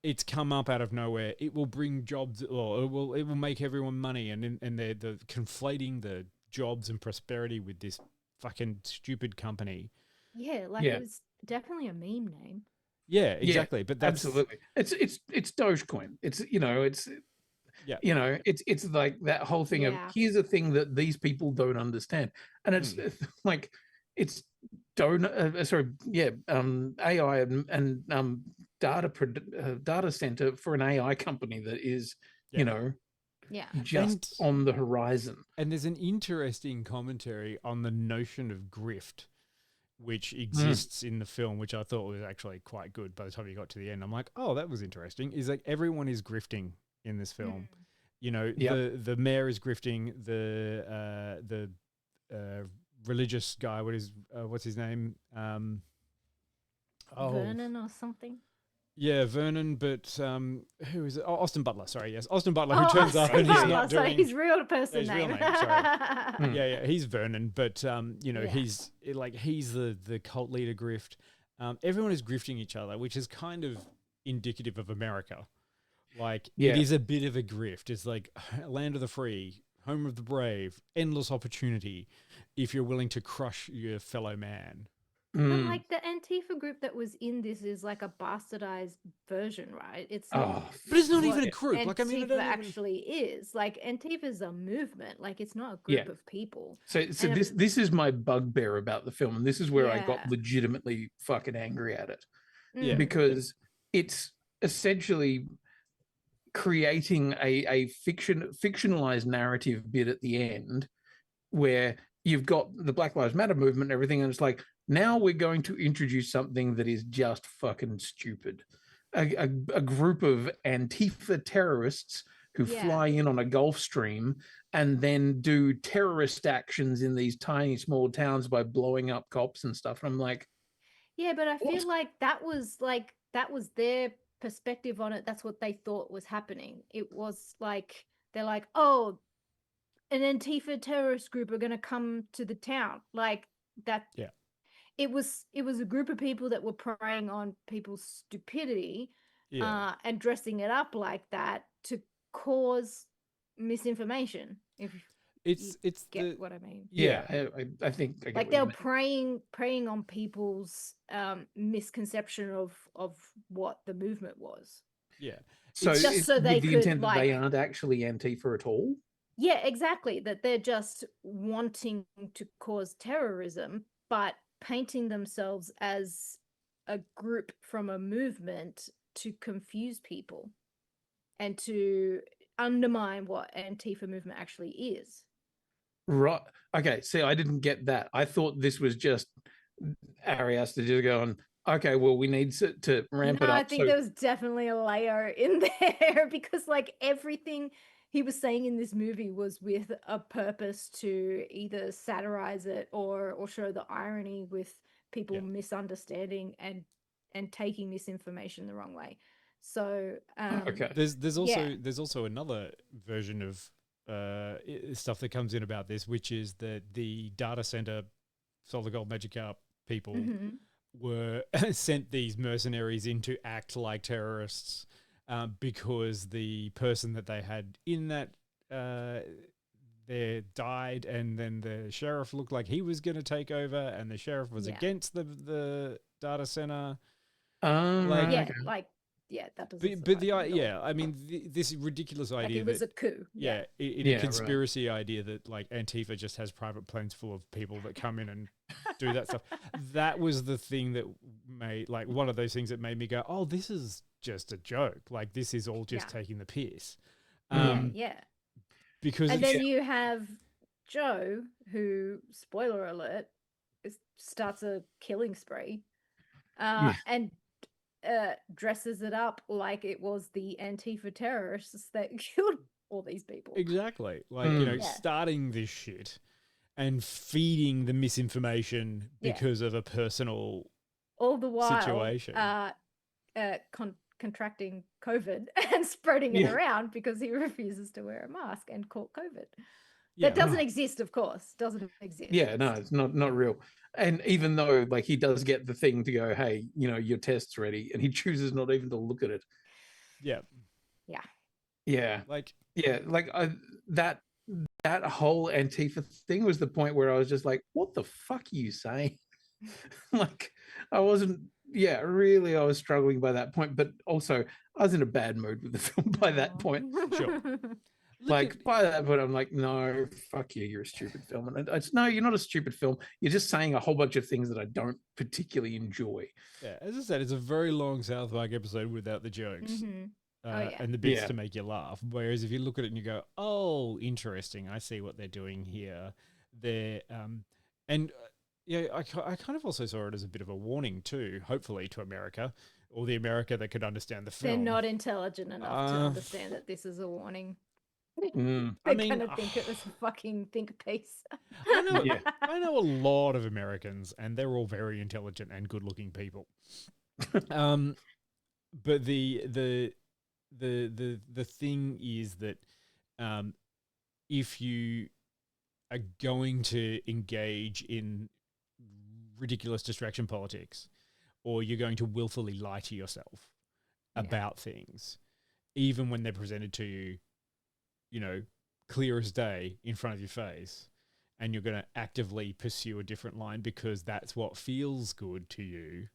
I: It's come up out of nowhere. It will bring jobs, or it will make everyone money, and they're conflating the jobs and prosperity with this fucking stupid company.
G: Yeah, like
J: Yeah.
G: it was definitely a meme name.
I: Yeah, exactly. But that's
J: absolutely. It's Dogecoin. It's
I: yeah.
J: it's like that whole thing of
G: Yeah.
J: here's a thing that these people don't understand, and it's like it's AI and data center for an AI company that is
G: Yeah.
J: just on the horizon.
I: And there's an interesting commentary on the notion of grift, which exists in the film, which I thought was actually quite good. By the time you got to the end, I'm like, oh, that was interesting. Is like everyone is grifting in this film. You know, the mayor is grifting, the religious guy. What's his name?
G: Vernon or something.
I: Yeah, Vernon, but who is it? Oh, Austin Butler. Sorry, yes, Austin Butler, who turns up and he's
G: Butler,
I: not doing
G: his real person
I: his
G: name.
I: real name. Sorry. Yeah, he's Vernon, but he's the cult leader grift. Everyone is grifting each other, which is kind of indicative of America. Like it is a bit of a grift. It's like land of the free, home of the brave, endless opportunity. If you're willing to crush your fellow man.
G: But like the Antifa group that was in this is like a bastardized version, right? It's not,
I: but it's not
G: what
I: even a group.
G: Antifa
I: Like I mean,
G: actually is. Like Antifa's a movement. Like it's not a group of people.
J: So this is my bugbear about the film, and this is where I got legitimately fucking angry at it.
I: Yeah,
J: because it's essentially creating a fictionalized narrative bit at the end where you've got the Black Lives Matter movement and everything, and it's like, now we're going to introduce something that is just fucking stupid. A group of Antifa terrorists who fly in on a Gulf Stream and then do terrorist actions in these tiny small towns by blowing up cops and stuff. And I'm like,
G: yeah, but I feel like that was their perspective on it. That's what they thought was happening. It was like they're like, oh, an Antifa terrorist group are going to come to the town, like that.
I: Yeah.
G: It was a group of people that were preying on people's stupidity and dressing it up like that to cause misinformation. If
I: it's
G: get what I mean.
J: Yeah, I think I get
G: like
J: what
G: they're
J: you mean.
G: preying on people's misconception of what the movement was.
I: Yeah.
J: So
G: just so they
J: with the
G: could,
J: intent that they
G: like-
J: aren't actually Antifa at all.
G: Yeah, exactly. That they're just wanting to cause terrorism, but painting themselves as a group from a movement to confuse people and to undermine what Antifa movement actually is.
J: Right. Okay. See, I didn't get that. I thought this was just Ari Aster just going, okay, well, we need to ramp it up.
G: I think there was definitely a layer in there because like everything he was saying in this movie was with a purpose to either satirize it or show the irony with people misunderstanding and taking misinformation the wrong way. So
J: okay.
I: There's also another version of stuff that comes in about this, which is that the data center Solid Gold Magikarp people were sent these mercenaries in to act like terrorists because the person that they had in that there died, and then the sheriff looked like he was going to take over, and the sheriff was against the data center.
G: That doesn't.
I: But I mean, this ridiculous idea
G: like it was
I: that
G: a coup.
I: A conspiracy idea that like Antifa just has private planes full of people that come in and do that stuff. That was the thing that made, like, one of those things that made me go, oh, this is just a joke. Like, this is all just taking the piss. Because
G: and then you have Joe, who, spoiler alert, starts a killing spree, and dresses it up like it was the Antifa terrorists that killed all these people.
I: Exactly. Like, you know,
G: Yeah.
I: starting this shit and feeding the misinformation
G: Yeah.
I: because of a personal
G: All the while
I: situation.
G: contracting COVID and spreading it
J: Yeah.
G: around because he refuses to wear a mask and caught COVID.
I: Yeah.
G: That doesn't exist, of course. Doesn't exist.
J: Yeah, no, it's not real. And even though like he does get the thing to go, hey, you know, your test's ready, and he chooses not even to look at it.
I: Yeah.
G: Yeah.
J: Yeah.
I: Like,
J: that whole Antifa thing was the point where I was just like, what the fuck are you saying? Like, I wasn't, really, I was struggling by that point, but also I was in a bad mood with the film by that point.
I: Sure.
J: Like, by that point, I'm like, no, fuck you, you're a stupid film. And it's, no, you're not a stupid film. You're just saying a whole bunch of things that I don't particularly enjoy.
I: Yeah, as I said, it's a very long South Park episode without the jokes. And the bits to make you laugh. Whereas if you look at it and you go, oh, interesting, I see what they're doing here. I kind of also saw it as a bit of a warning too, hopefully to America, or the America that could understand the film.
G: They're not intelligent enough to understand that this is a warning.
J: Mm.
G: They're gonna think it was a fucking think piece.
I: I know a lot of Americans, and they're all very intelligent and good-looking people. But the thing is that if you are going to engage in ridiculous distraction politics, or you're going to willfully lie to yourself about things, even when they're presented to you, you know, clear as day in front of your face, and you're going to actively pursue a different line because that's what feels good to you,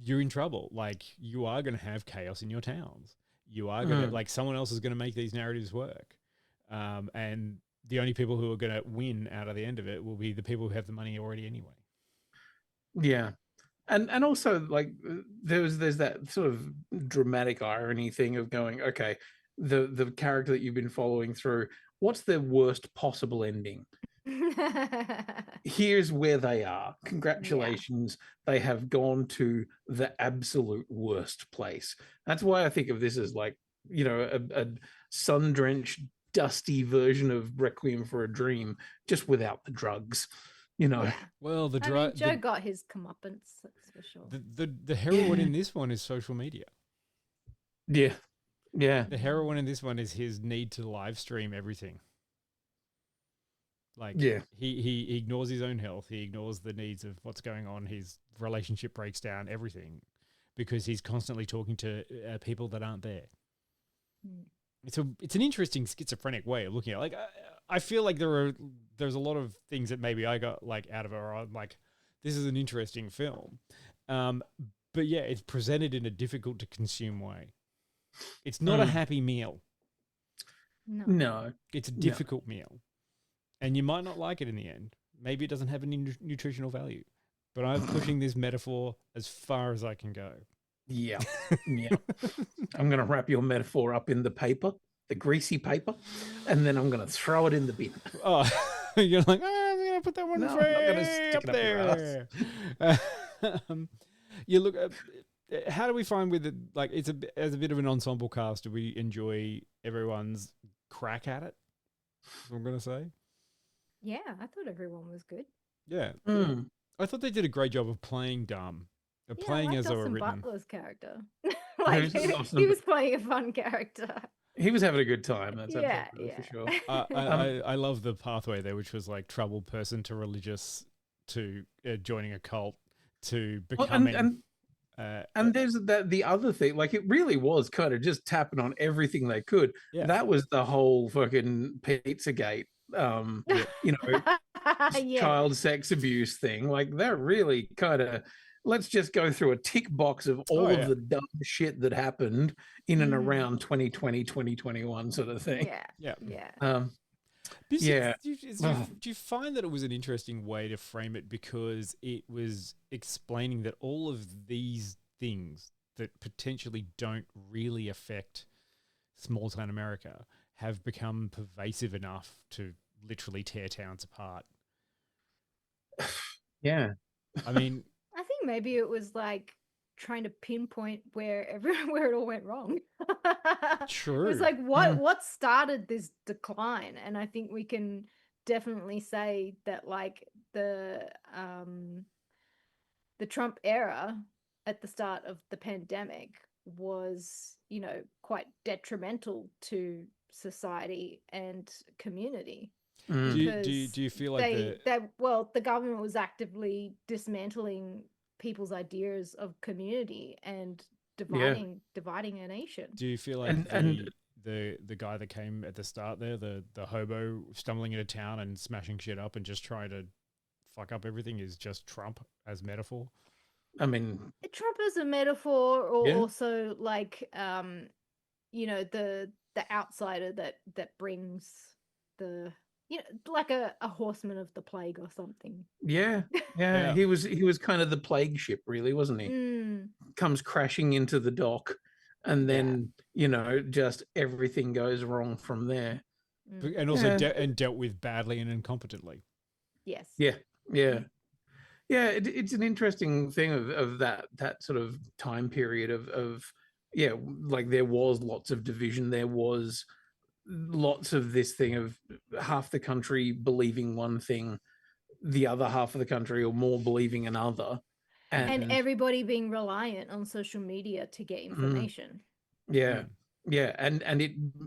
I: you're in trouble. Like, you are going to have chaos in your towns. You are going to, like, someone else is going to make these narratives work. And the only people who are going to win out of the end of it will be the people who have the money already anyway.
J: Yeah. And also, like, there's that sort of dramatic irony thing of going, okay, the character that you've been following through, what's their worst possible ending? Here's where they are. Congratulations. They have gone to the absolute worst place. That's why I think of this as, like, you know, a sun-drenched, dusty version of Requiem for a Dream, just without the drugs. You know,
I: well,
G: Joe got his comeuppance, that's for sure.
I: The heroine in this one is social media.
J: Yeah.
I: The heroine in this one is his need to live stream everything. Like, he ignores his own health. He ignores the needs of what's going on. His relationship breaks down, everything, because he's constantly talking to people that aren't there. It's an interesting schizophrenic way of looking at it. Like, I feel like there's a lot of things that maybe I got, like, out of it, or I'm like, this is an interesting film. But yeah, it's presented in a difficult to consume way. It's not a happy meal.
J: No.
I: It's a difficult meal. And you might not like it in the end. Maybe it doesn't have any nutritional value. But I'm pushing this metaphor as far as I can go.
J: Yeah. Yeah. I'm going to wrap your metaphor up in the paper, the greasy paper, and then I'm going to throw it in the bin.
I: Oh, you're like, I'm going to put that one
J: I'm not going to stick
I: up
J: it
I: there. You look at, how do we find with it? Like, as a bit of an ensemble cast, do we enjoy everyone's crack at it? That's what I'm going to say.
G: Yeah, I thought everyone was good.
I: Yeah. I thought they did a great job of playing dumb. Playing as they were written.
G: Butler's character. Like, he was playing a fun character.
J: He was having a good time. That's for sure.
I: I love the pathway there, which was like troubled person to religious to joining a cult to becoming.
J: And there's the other thing, like, it really was kind of just tapping on everything they could. Yeah. That was the whole fucking Pizzagate, you know, child sex abuse thing. Like, they're really kind of, let's just go through a tick box of all of the dumb shit that happened in and around 2020, 2021 sort of thing.
I: Yeah.
J: Yeah.
I: Do you find that it was an interesting way to frame it, because it was explaining that all of these things that potentially don't really affect small town America have become pervasive enough to literally tear towns apart?
J: Yeah.
I: I mean,
G: I think maybe it was like trying to pinpoint where it all went wrong.
I: True.
G: It was like what started this decline, and I think we can definitely say that like the Trump era at the start of the pandemic was, you know, quite detrimental to society and community.
I: Do
G: Because
I: you feel like
G: the government was actively dismantling people's ideas of community and dividing a nation.
I: Do you feel like the guy that came at the start there, the hobo stumbling into town and smashing shit up and just trying to fuck up everything is just Trump as metaphor?
J: I mean,
G: Trump as a metaphor, or also like you know, the outsider that brings the, you know, like a horseman of the plague or something.
J: Yeah. He was kind of the plague ship, really, wasn't he? Comes crashing into the dock, and then you know, just everything goes wrong from there.
I: And also dealt with badly and incompetently.
G: Yes.
J: Yeah, it's an interesting thing of that sort of time period of like there was lots of division, there was lots of this thing of half the country believing one thing, the other half of the country or more believing another,
G: and everybody being reliant on social media to get information.
J: Yeah, and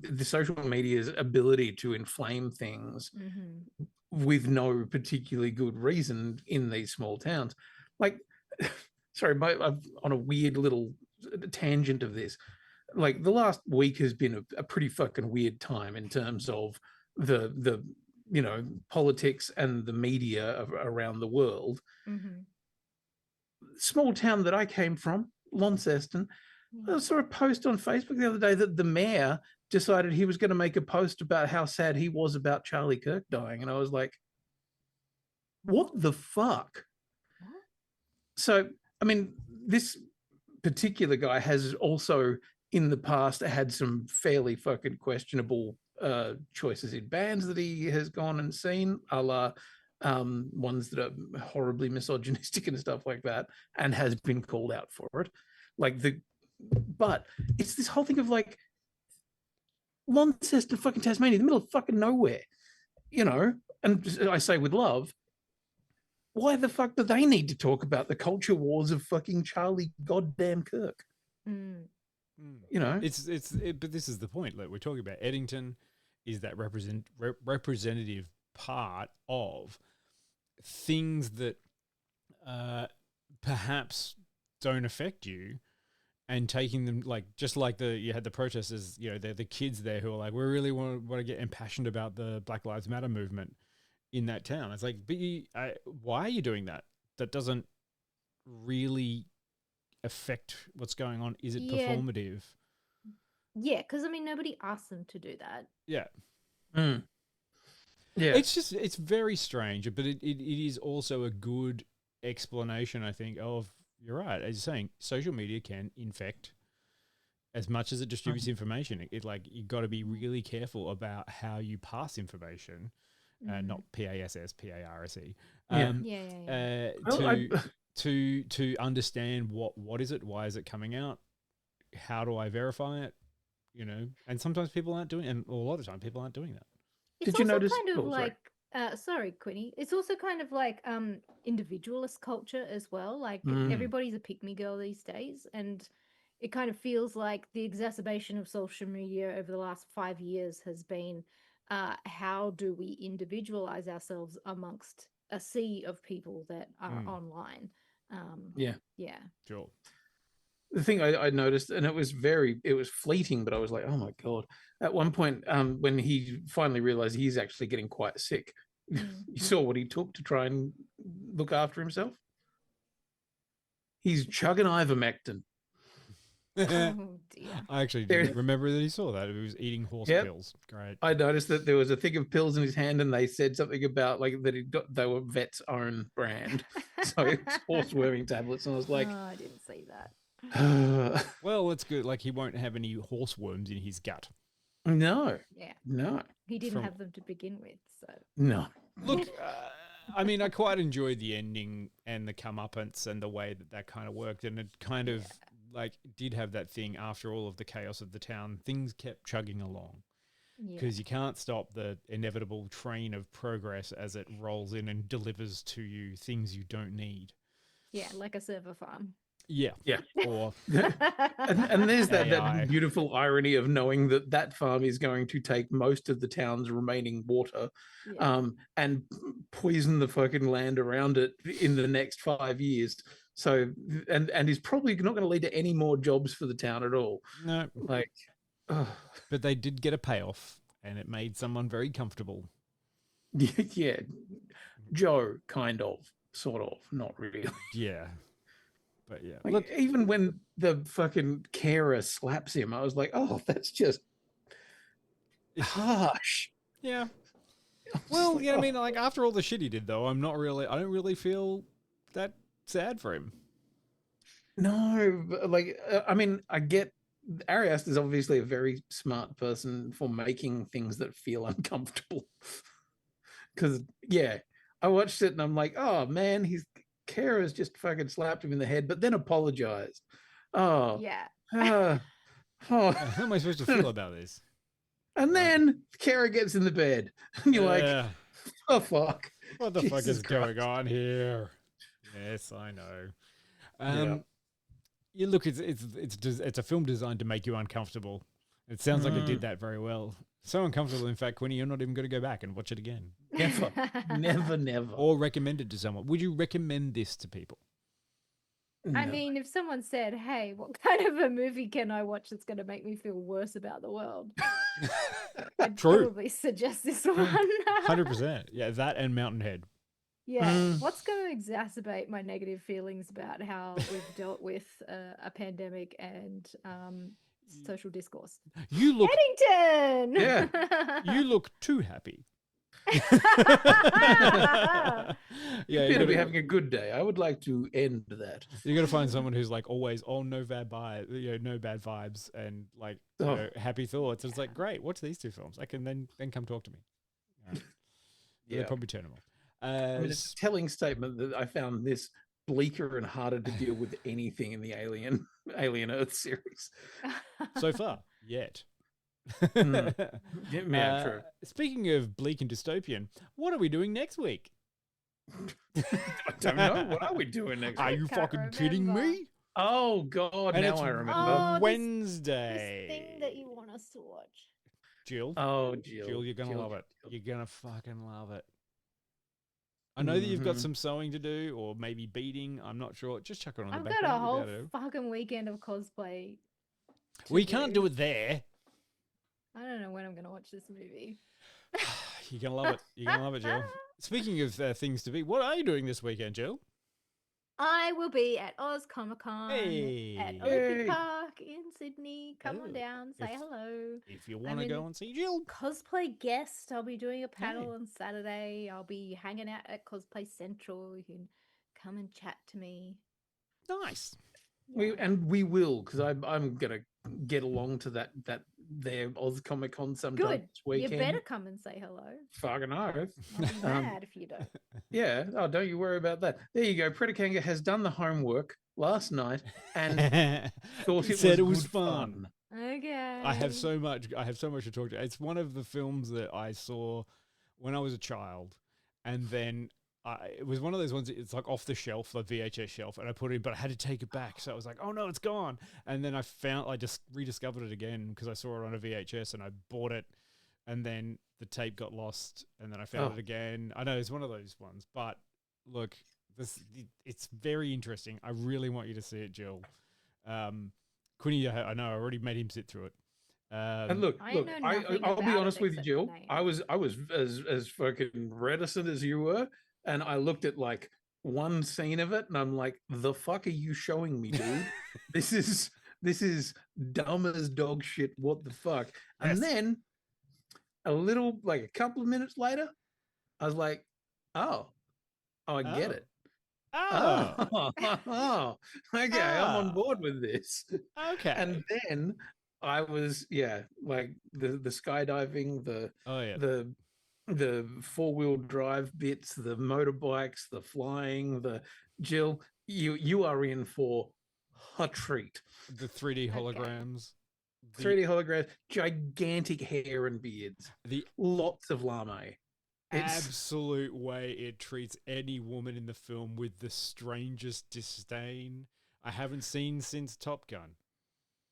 J: the social media's ability to inflame things with no particularly good reason in these small towns. Like, sorry, I'm on a weird little tangent of this. Like, the last week has been a pretty fucking weird time in terms of the you know, politics and the media around the world. Small town that I came from, Launceston, I saw a post on Facebook the other day that the mayor decided he was going to make a post about how sad he was about Charlie Kirk dying. And I was like, what the fuck? So, I mean, this particular guy has also in the past had some fairly fucking questionable choices in bands that he has gone and seen, a la ones that are horribly misogynistic and stuff like that, and has been called out for it. But it's this whole thing of like, Launceston, fucking Tasmania, in the middle of fucking nowhere, you know, and I say with love, why the fuck do they need to talk about the culture wars of fucking Charlie goddamn Kirk? You know,
I: but this is the point. Like, we're talking about Eddington is that representative part of things that perhaps don't affect you, and taking them, like, just like you had the protesters, you know, the kids there who are like, we really want to get impassioned about the Black Lives Matter movement in that town. It's like, but why are you doing that? That doesn't really affect what's going on. Is it performative?
G: Yeah, because I mean, nobody asked them to do that.
I: Yeah.
J: Yeah.
I: It's very strange, but it is also a good explanation, I think, of, you're right, as you're saying, social media can infect as much as it distributes information. It like, you got to be really careful about how you pass information, not PASS, PARSE. To understand what is it, why is it coming out, how do I verify it, you know? And sometimes people aren't doing, and a lot of the time people aren't doing that.
G: Did you notice? Kind of like, sorry, Quinny. It's also kind of like individualist culture as well. Like everybody's a pick-me girl these days, and it kind of feels like the exacerbation of social media over the last 5 years has been, how do we individualize ourselves amongst a sea of people that are online? Yeah.
I: Sure.
J: The thing I noticed, and it was fleeting, but I was like, oh my God. At one point, when he finally realized he's actually getting quite sick, you saw what he took to try and look after himself? He's chugging ivermectin.
G: Oh dear.
I: I actually didn't remember that he saw that. He was eating horse pills. Great.
J: I noticed that there was a thing of pills in his hand, and they said something about like that they were vet's own brand. So it's horse worming tablets, and I was like,
G: oh, I didn't see that.
I: Well, it's good. Like, he won't have any horse worms in his gut.
J: No.
G: Yeah.
J: No.
G: He didn't have them to begin with. So
J: no.
I: Look, I mean, I quite enjoyed the ending and the comeuppance and the way that kind of worked, and it kind of like did have that thing after all of the chaos of the town. Things kept chugging along because you can't stop the inevitable train of progress as it rolls in and delivers to you things you don't need.
G: Yeah, like a server farm.
I: Yeah.
J: Yeah.
I: Or
J: and there's
I: AI.
J: that beautiful irony of knowing that that farm is going to take most of the town's remaining water and poison the fucking land around it in the next 5 years. So, and is probably not going to lead to any more jobs for the town at all.
I: No.
J: Like,
I: but they did get a payoff, and it made someone very comfortable.
J: Yeah. Joe, kind of, sort of, not really.
I: Yeah. But yeah,
J: like,
I: look,
J: even when the fucking carer slaps him, I was like, "Oh, that's just harsh."
I: Yeah. Well,
J: like,
I: yeah, I mean, like after all the shit he did, though, I don't really feel that sad for him.
J: No, but like, I mean, I get Ari Aster is obviously a very smart person for making things that feel uncomfortable. Because yeah, I watched it and I'm like, oh man, his carers just fucking slapped him in the head, but then apologized. Oh
G: yeah.
I: How am I supposed to feel about this?
J: And then Kara gets in the bed, and you're like, "Oh fuck!
I: What the fuck is going on here?" Yes, I know. Yeah, look, it's a film designed to make you uncomfortable. It sounds like it did that very well. So uncomfortable, in fact, Quinny, you're not even going to go back and watch it again.
J: Never.
I: Or recommend it to someone. Would you recommend this to people?
J: No.
G: I mean, if someone said, "Hey, what kind of a movie can I watch that's going to make me feel worse about the world?" I'd probably suggest this one.
I: 100%. Yeah, that and Mountainhead.
G: Yeah, what's going to exacerbate my negative feelings about how we've dealt with a pandemic and social discourse?
I: You look
G: Eddington.
J: Yeah,
I: you look too happy.
J: Yeah, you're gonna be having a good day. I would like to end that.
I: You're gonna find someone who's like always, no bad no bad vibes and like happy thoughts. It's like, great, watch these two films. I can then come talk to me. They'll probably turn them off.
J: I mean, it's a telling statement that I found this bleaker and harder to deal with anything in the Alien Earth series
I: so far. Yet.
J: Yeah, true.
I: Speaking of bleak and dystopian, what are we doing next week?
J: I don't know. What are we doing next week?
I: Are you fucking kidding me?
J: Oh God!
I: And
J: now
I: it's
J: I remember.
G: Oh,
I: Wednesday.
G: This thing that you want us to watch.
I: Jill.
J: Oh, Jill.
I: You're gonna love it. You're gonna fucking love it. I know that you've got some sewing to do, or maybe beating. I'm not sure. Just chuck it on the
G: I've
I: background.
G: got a whole fucking weekend of cosplay.
I: We can't do it there.
G: I don't know when I'm going to watch this movie.
I: You're going to love it. You're going to love it, Jill. Speaking of things to be, what are you doing this weekend, Jill?
G: I will be at Oz Comic Con at Olympic Park in Sydney. Come on down, say hello.
I: If you want to go and see Jill.
G: Cosplay guest. I'll be doing a panel on Saturday. I'll be hanging out at Cosplay Central. You can come and chat to me.
I: Nice.
J: We will, because I'm gonna get along to that their Oz Comic Con sometime this weekend.
G: You better come and say hello.
J: Fucking oath.
G: I'll be mad if you don't.
J: Yeah. Oh, don't you worry about that. There you go. Predicanga has done the homework last night and thought it was fun.
G: Okay.
I: I have so much to talk to. It's one of the films that I saw when I was a child, and then it was one of those ones. It's like off the shelf, the VHS shelf, and I put it in, but I had to take it back. So I was like, "Oh no, it's gone!" And then I just rediscovered it again because I saw it on a VHS, and I bought it, and then the tape got lost, and then I found it again. I know it's one of those ones, but look, it's very interesting. I really want you to see it, Jill. Quinny, I know I already made him sit through it.
J: And look, I'll be honest with you, Jill. I was as fucking reticent as you were, and I looked at like one scene of it, and I'm like, "The fuck are you showing me, dude? This is dumb as dog shit. What the fuck?" And then a couple of minutes later, I was like, "Oh, I get it." Oh, okay, I'm on board with this.
I: Okay.
J: And then I was, like the skydiving, the the four-wheel drive bits, the motorbikes, the flying, the Jill, you are in for a treat.
I: The 3D
G: Okay.
I: holograms.
J: 3D holograms, gigantic hair and beards,
I: The
J: lots of lame.
I: absolute way it treats any woman in the film with the strangest disdain I haven't seen since Top Gun.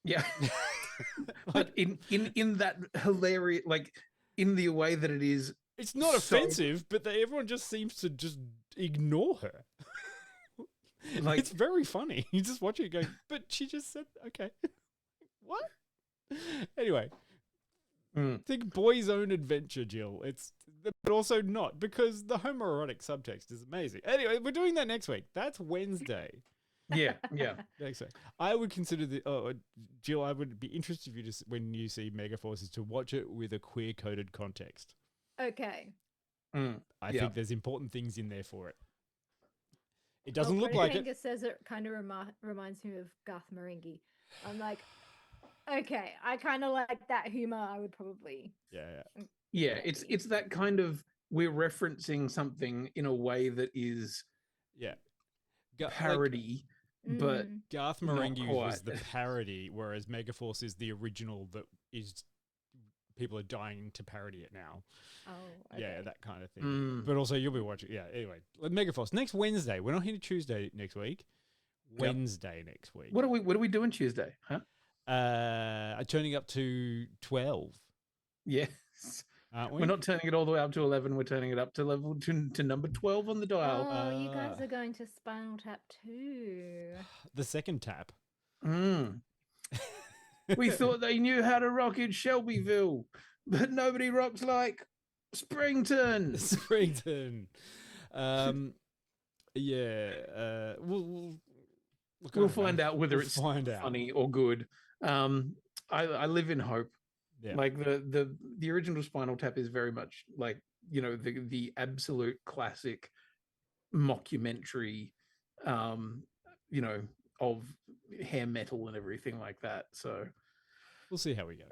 J: Yeah. But in that hilarious, like, in the way that it is,
I: it's not offensive, but everyone just seems to just ignore her.
J: Like,
I: it's very funny. You just watch it going, but she just said, okay. What? Anyway, think boy's own adventure, Jill. But also not, because the homoerotic subtext is amazing. Anyway, we're doing that next week. That's Wednesday.
J: yeah.
I: Next week. I would consider Jill, I would be interested if you just, when you see Megaforces, to watch it with a queer coded context.
G: Okay.
I: I think there's important things in there for it. It doesn't look like it.
G: It says it kind of reminds me of Garth Marenghi. I'm like, okay, I kind of like that humor. I would probably.
J: Yeah. It's that kind of, we're referencing something in a way that is parody, but
I: Garth Marenghi was the parody, whereas Megaforce is the original that is people are dying to parody it now.
G: Oh, okay.
I: Yeah, that kind of thing. But also you'll be watching. Yeah, anyway, Megaforce next Wednesday. We're not here Tuesday next week. Wednesday next week.
J: What are we doing Tuesday? Huh?
I: Turning up to 12.
J: Yes.
I: Aren't we?
J: We're not turning it all the way up to 11. We're turning it up to to number 12 on the dial.
G: Oh, you guys are going to Spinal Tap too.
I: The second tap.
J: We thought they knew how to rock in Shelbyville, but nobody rocks like Springton. We'll find out whether it's funny or good. I live in hope.
I: Yeah.
J: Like the original Spinal Tap is very much like, you know, the absolute classic mockumentary, you know, of hair metal and everything like that. So
I: we'll see how we go.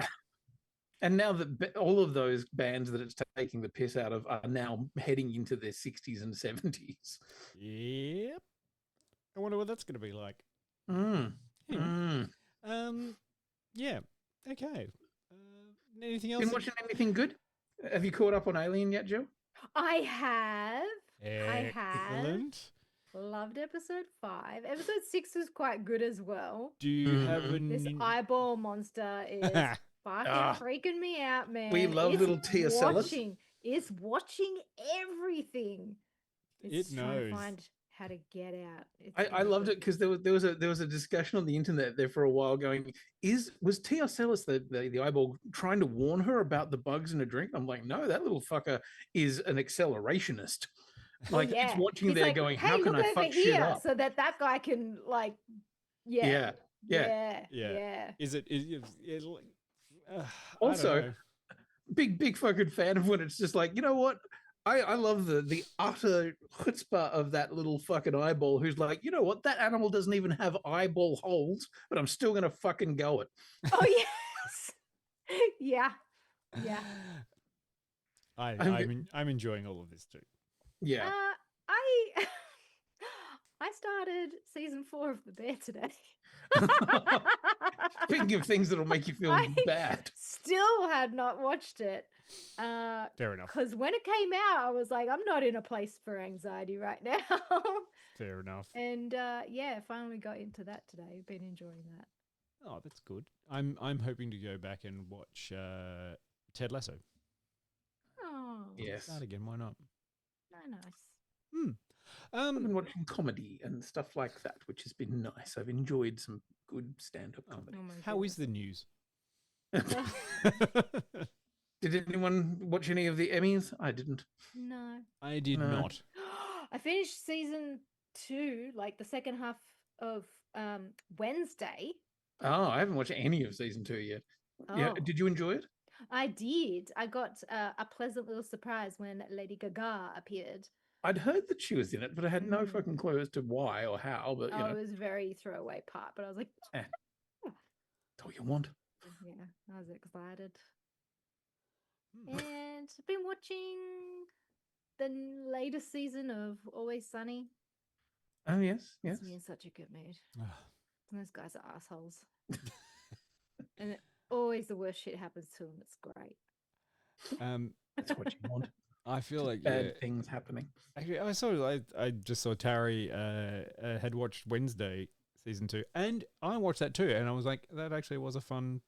J: And now that all of those bands that it's taking the piss out of are now heading into their 60s and 70s.
I: Yep. I wonder what that's going to be like. Yeah. Okay. Anything else?
J: Been watching anything good? Have you caught up on Alien yet, Joe?
G: I have.
I: Excellent.
G: Loved episode 5. Episode 6 was quite good as well.
I: Do you have
G: this eyeball monster is fucking freaking me out, man.
J: We love little Tia Sellers.
G: It's watching everything. It's
I: it
G: trying
I: knows.
G: to find how to get out.
J: I loved it because there was a discussion on the internet there for a while going, was Tia Sellers the eyeball trying to warn her about the bugs in a drink? I'm like, no, that little fucker is an accelerationist. Like it's watching there, like, going,
G: hey,
J: how can I fuck shit up?
G: So that guy can like,
J: yeah.
I: Is it
J: also big fucking fan of when it's just like, you know what? I love the utter chutzpah of that little fucking eyeball who's like, you know what? That animal doesn't even have eyeball holes, but I'm still gonna fucking go it.
G: Oh yes, yeah.
I: I'm enjoying all of this too.
J: Yeah.
G: I started season 4 of The Bear today.
J: Speaking of things that'll make you feel bad.
G: Still had not watched it.
I: Fair enough.
G: Because when it came out, I was like, I'm not in a place for anxiety right now.
I: Fair enough.
G: And finally got into that today. Been enjoying that.
I: Oh, that's good. I'm hoping to go back and watch Ted Lasso.
G: Oh.
J: Yes.
I: Start again. Why not?
G: Oh, nice.
J: I've been watching comedy and stuff like that, which has been nice. I've enjoyed some good stand-up comedy.
I: How is the news?
J: Did anyone watch any of the Emmys? I didn't.
G: No.
I: I did not.
G: I finished season 2, like the second half of Wednesday.
J: Oh, I haven't watched any of season 2 yet. Yeah, did you enjoy it?
G: I did. I got a pleasant little surprise when Lady Gaga appeared.
J: I'd heard that she was in it, but I had no fucking clue as to why or how. But you know,
G: it was a very throwaway part. But I was like,
J: that's all you want.
G: Yeah, I was excited. And I've been watching the latest season of Always Sunny.
J: Oh, yes, yes.
G: It's me in such a good mood.
I: Ah.
G: Those guys are assholes. And always the worst shit happens to them. It's great.
J: That's what you want.
I: I feel like
J: Bad things happening.
I: Actually, I just saw Tari had watched Wednesday season 2, and I watched that too, and I was like, that actually was a fun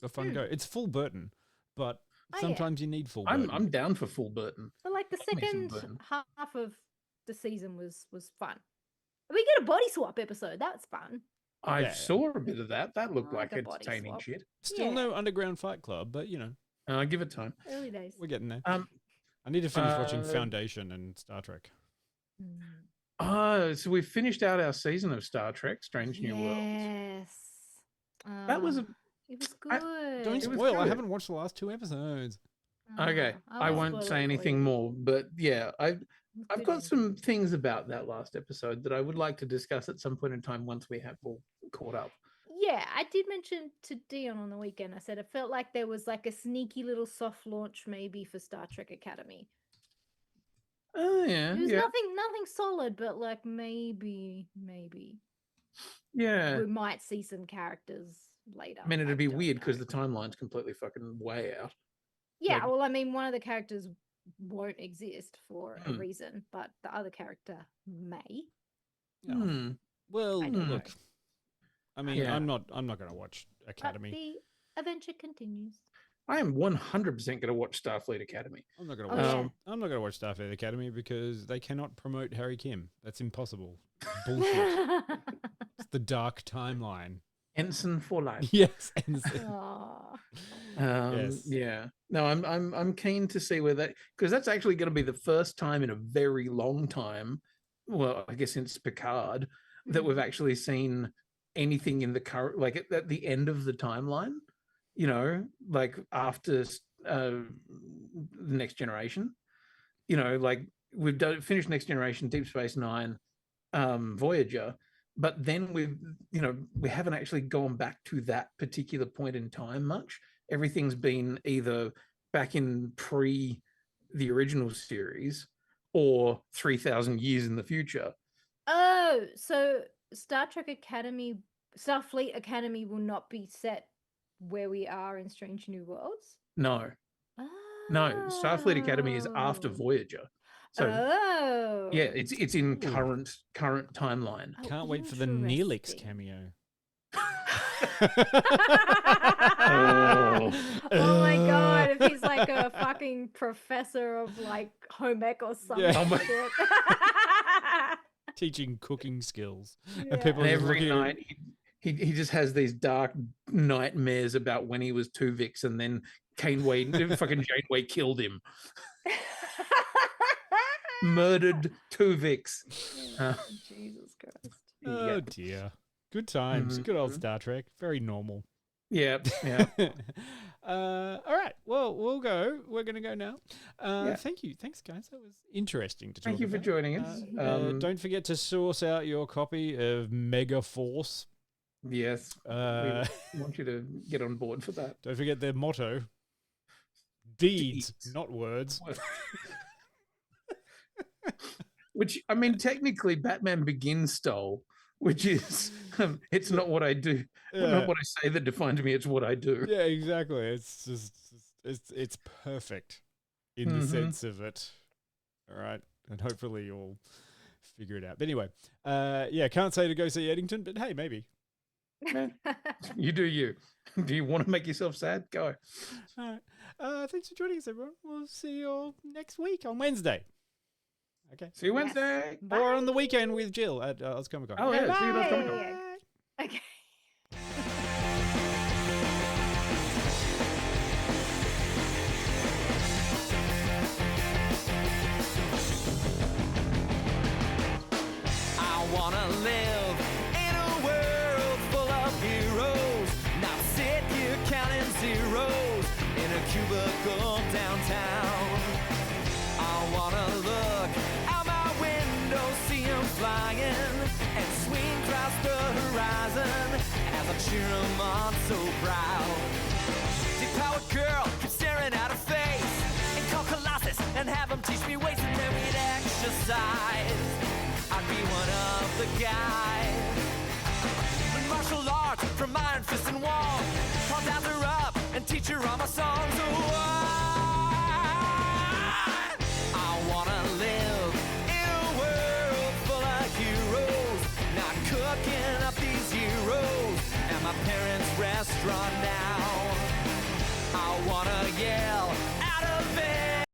I: go. It's full Burton, but sometimes you need full Burton.
J: I'm down for full Burton.
G: But like the
J: Love me some
G: second
J: Burton.
G: half of the season was fun. We get a body swap episode. That's fun.
J: I saw a bit of that. That looked
G: I
J: like
G: like a body
J: entertaining
G: swap.
J: shit.
I: Still no Underground Fight Club, but you know,
J: Give it time.
G: Early days.
I: we're getting there.
J: I
I: need to finish watching Foundation and Star Trek.
J: So we finished out our season of Star Trek: Strange New Worlds.
G: Yes.
J: That was
G: it was good.
I: Don't
J: was
I: spoil. I
J: good.
I: haven't watched the last 2 episodes.
J: Okay. I won't say anything more, but yeah, I've got some things about that last episode that I would like to discuss at some point in time once we have all caught up.
G: Yeah, I did mention to Dion on the weekend. I said it felt like there was like a sneaky little soft launch maybe for Star Trek Academy.
J: Oh yeah,
G: It was
J: yeah,
G: nothing solid, but like maybe
J: yeah.
G: we might see some characters later.
J: I mean, it'd be
G: don't
J: weird
G: know.
J: because the timeline's completely fucking way out.
G: Yeah,
J: like-
G: well, I mean, one of the characters won't exist for a
J: Hmm.
G: reason, but the other character may.
J: Hmm.
I: Well,
G: I don't
I: look.
G: know.
I: I mean,
J: Yeah.
I: I'm not going to watch
G: But
I: Academy.
G: the adventure continues.
J: I am 100% going to watch Starfleet Academy.
I: I'm not going
G: Oh,
I: to watch.
G: yeah.
I: I'm not going to watch Starfleet Academy because they cannot promote Harry Kim. That's impossible. Bullshit. It's the dark timeline.
J: Ensign for life.
I: Yes.
G: Aw.
I: Yes.
J: Yeah. No, I'm keen to see where that, because that's actually going to be the first time in a very long time. Well, I guess since Picard, that we've actually seen anything in the current, like at the end of the timeline. You know, like after the Next Generation. You know, like we've finished Next Generation, Deep Space Nine, Voyager. But then we haven't actually gone back to that particular point in time much. Everything's been either back in the original series or 3,000 years in the future.
G: Oh, so Starfleet Academy will not be set where we are in Strange New Worlds?
J: No, Starfleet Academy is after
G: Oh.
J: Voyager. So
G: Oh.
J: yeah, it's in current timeline.
G: Oh,
I: Can't wait for the Neelix
G: interesting.
I: cameo.
J: Oh.
G: Oh my god, if he's like a fucking professor of like home ec or something.
I: Yeah.
J: Oh my-
G: shit.
I: Teaching cooking skills.
G: Yeah.
I: And people
J: And
I: are just
J: every
I: looking at him.
J: night he just has these dark nightmares about when he was Tuvix and then fucking Janeway killed him. Murdered Tuvix.
G: Jesus Christ.
I: Oh
J: Yeah.
I: dear. Good times. Good old Star Trek. Very normal.
J: Yeah.
I: All right. Well, we'll go. We're going to go now.
J: Yeah.
I: Thank you. Thanks, guys. That was interesting to talk
J: Thank you for
I: about.
J: joining us.
I: Don't forget to source out your copy of Mega Force.
J: Yes. We want you to get on board for that.
I: Don't forget their motto. Deeds. Not words.
J: Which, I mean, technically Batman Begins stole, which is, it's not what I do. Not what I say that defines me, it's what I do.
I: Yeah, exactly. It's just, it's perfect in the sense of it. All right. And hopefully you'll figure it out. But anyway, can't say to go see Eddington, but hey, maybe.
J: You do you. Do you want to make yourself sad? Go.
I: All right. Thanks for joining us, everyone. We'll see you all next week on Wednesday. Okay.
J: See you Wednesday.
I: Or on the weekend with Jill at Oz Comic Con.
J: Oh, yeah. See you at Comic Con.
G: Bye. Okay.
C: I wanna live in a world full of heroes, not sit here counting zeros in a cubicle downtown. I wanna look out my window, see 'em flying, and swing across the horizon as I cheer 'em on so proud. Deep-powered girl keeps staring at her have them teach me weights and then we'd exercise. I'd be one of the guys. Martial arts from iron fist and wall. I'll dap her up and teach her all my songs. Oh, I wanna live in a world full of heroes, not cooking up these heroes at my parents' restaurant now. I wanna yell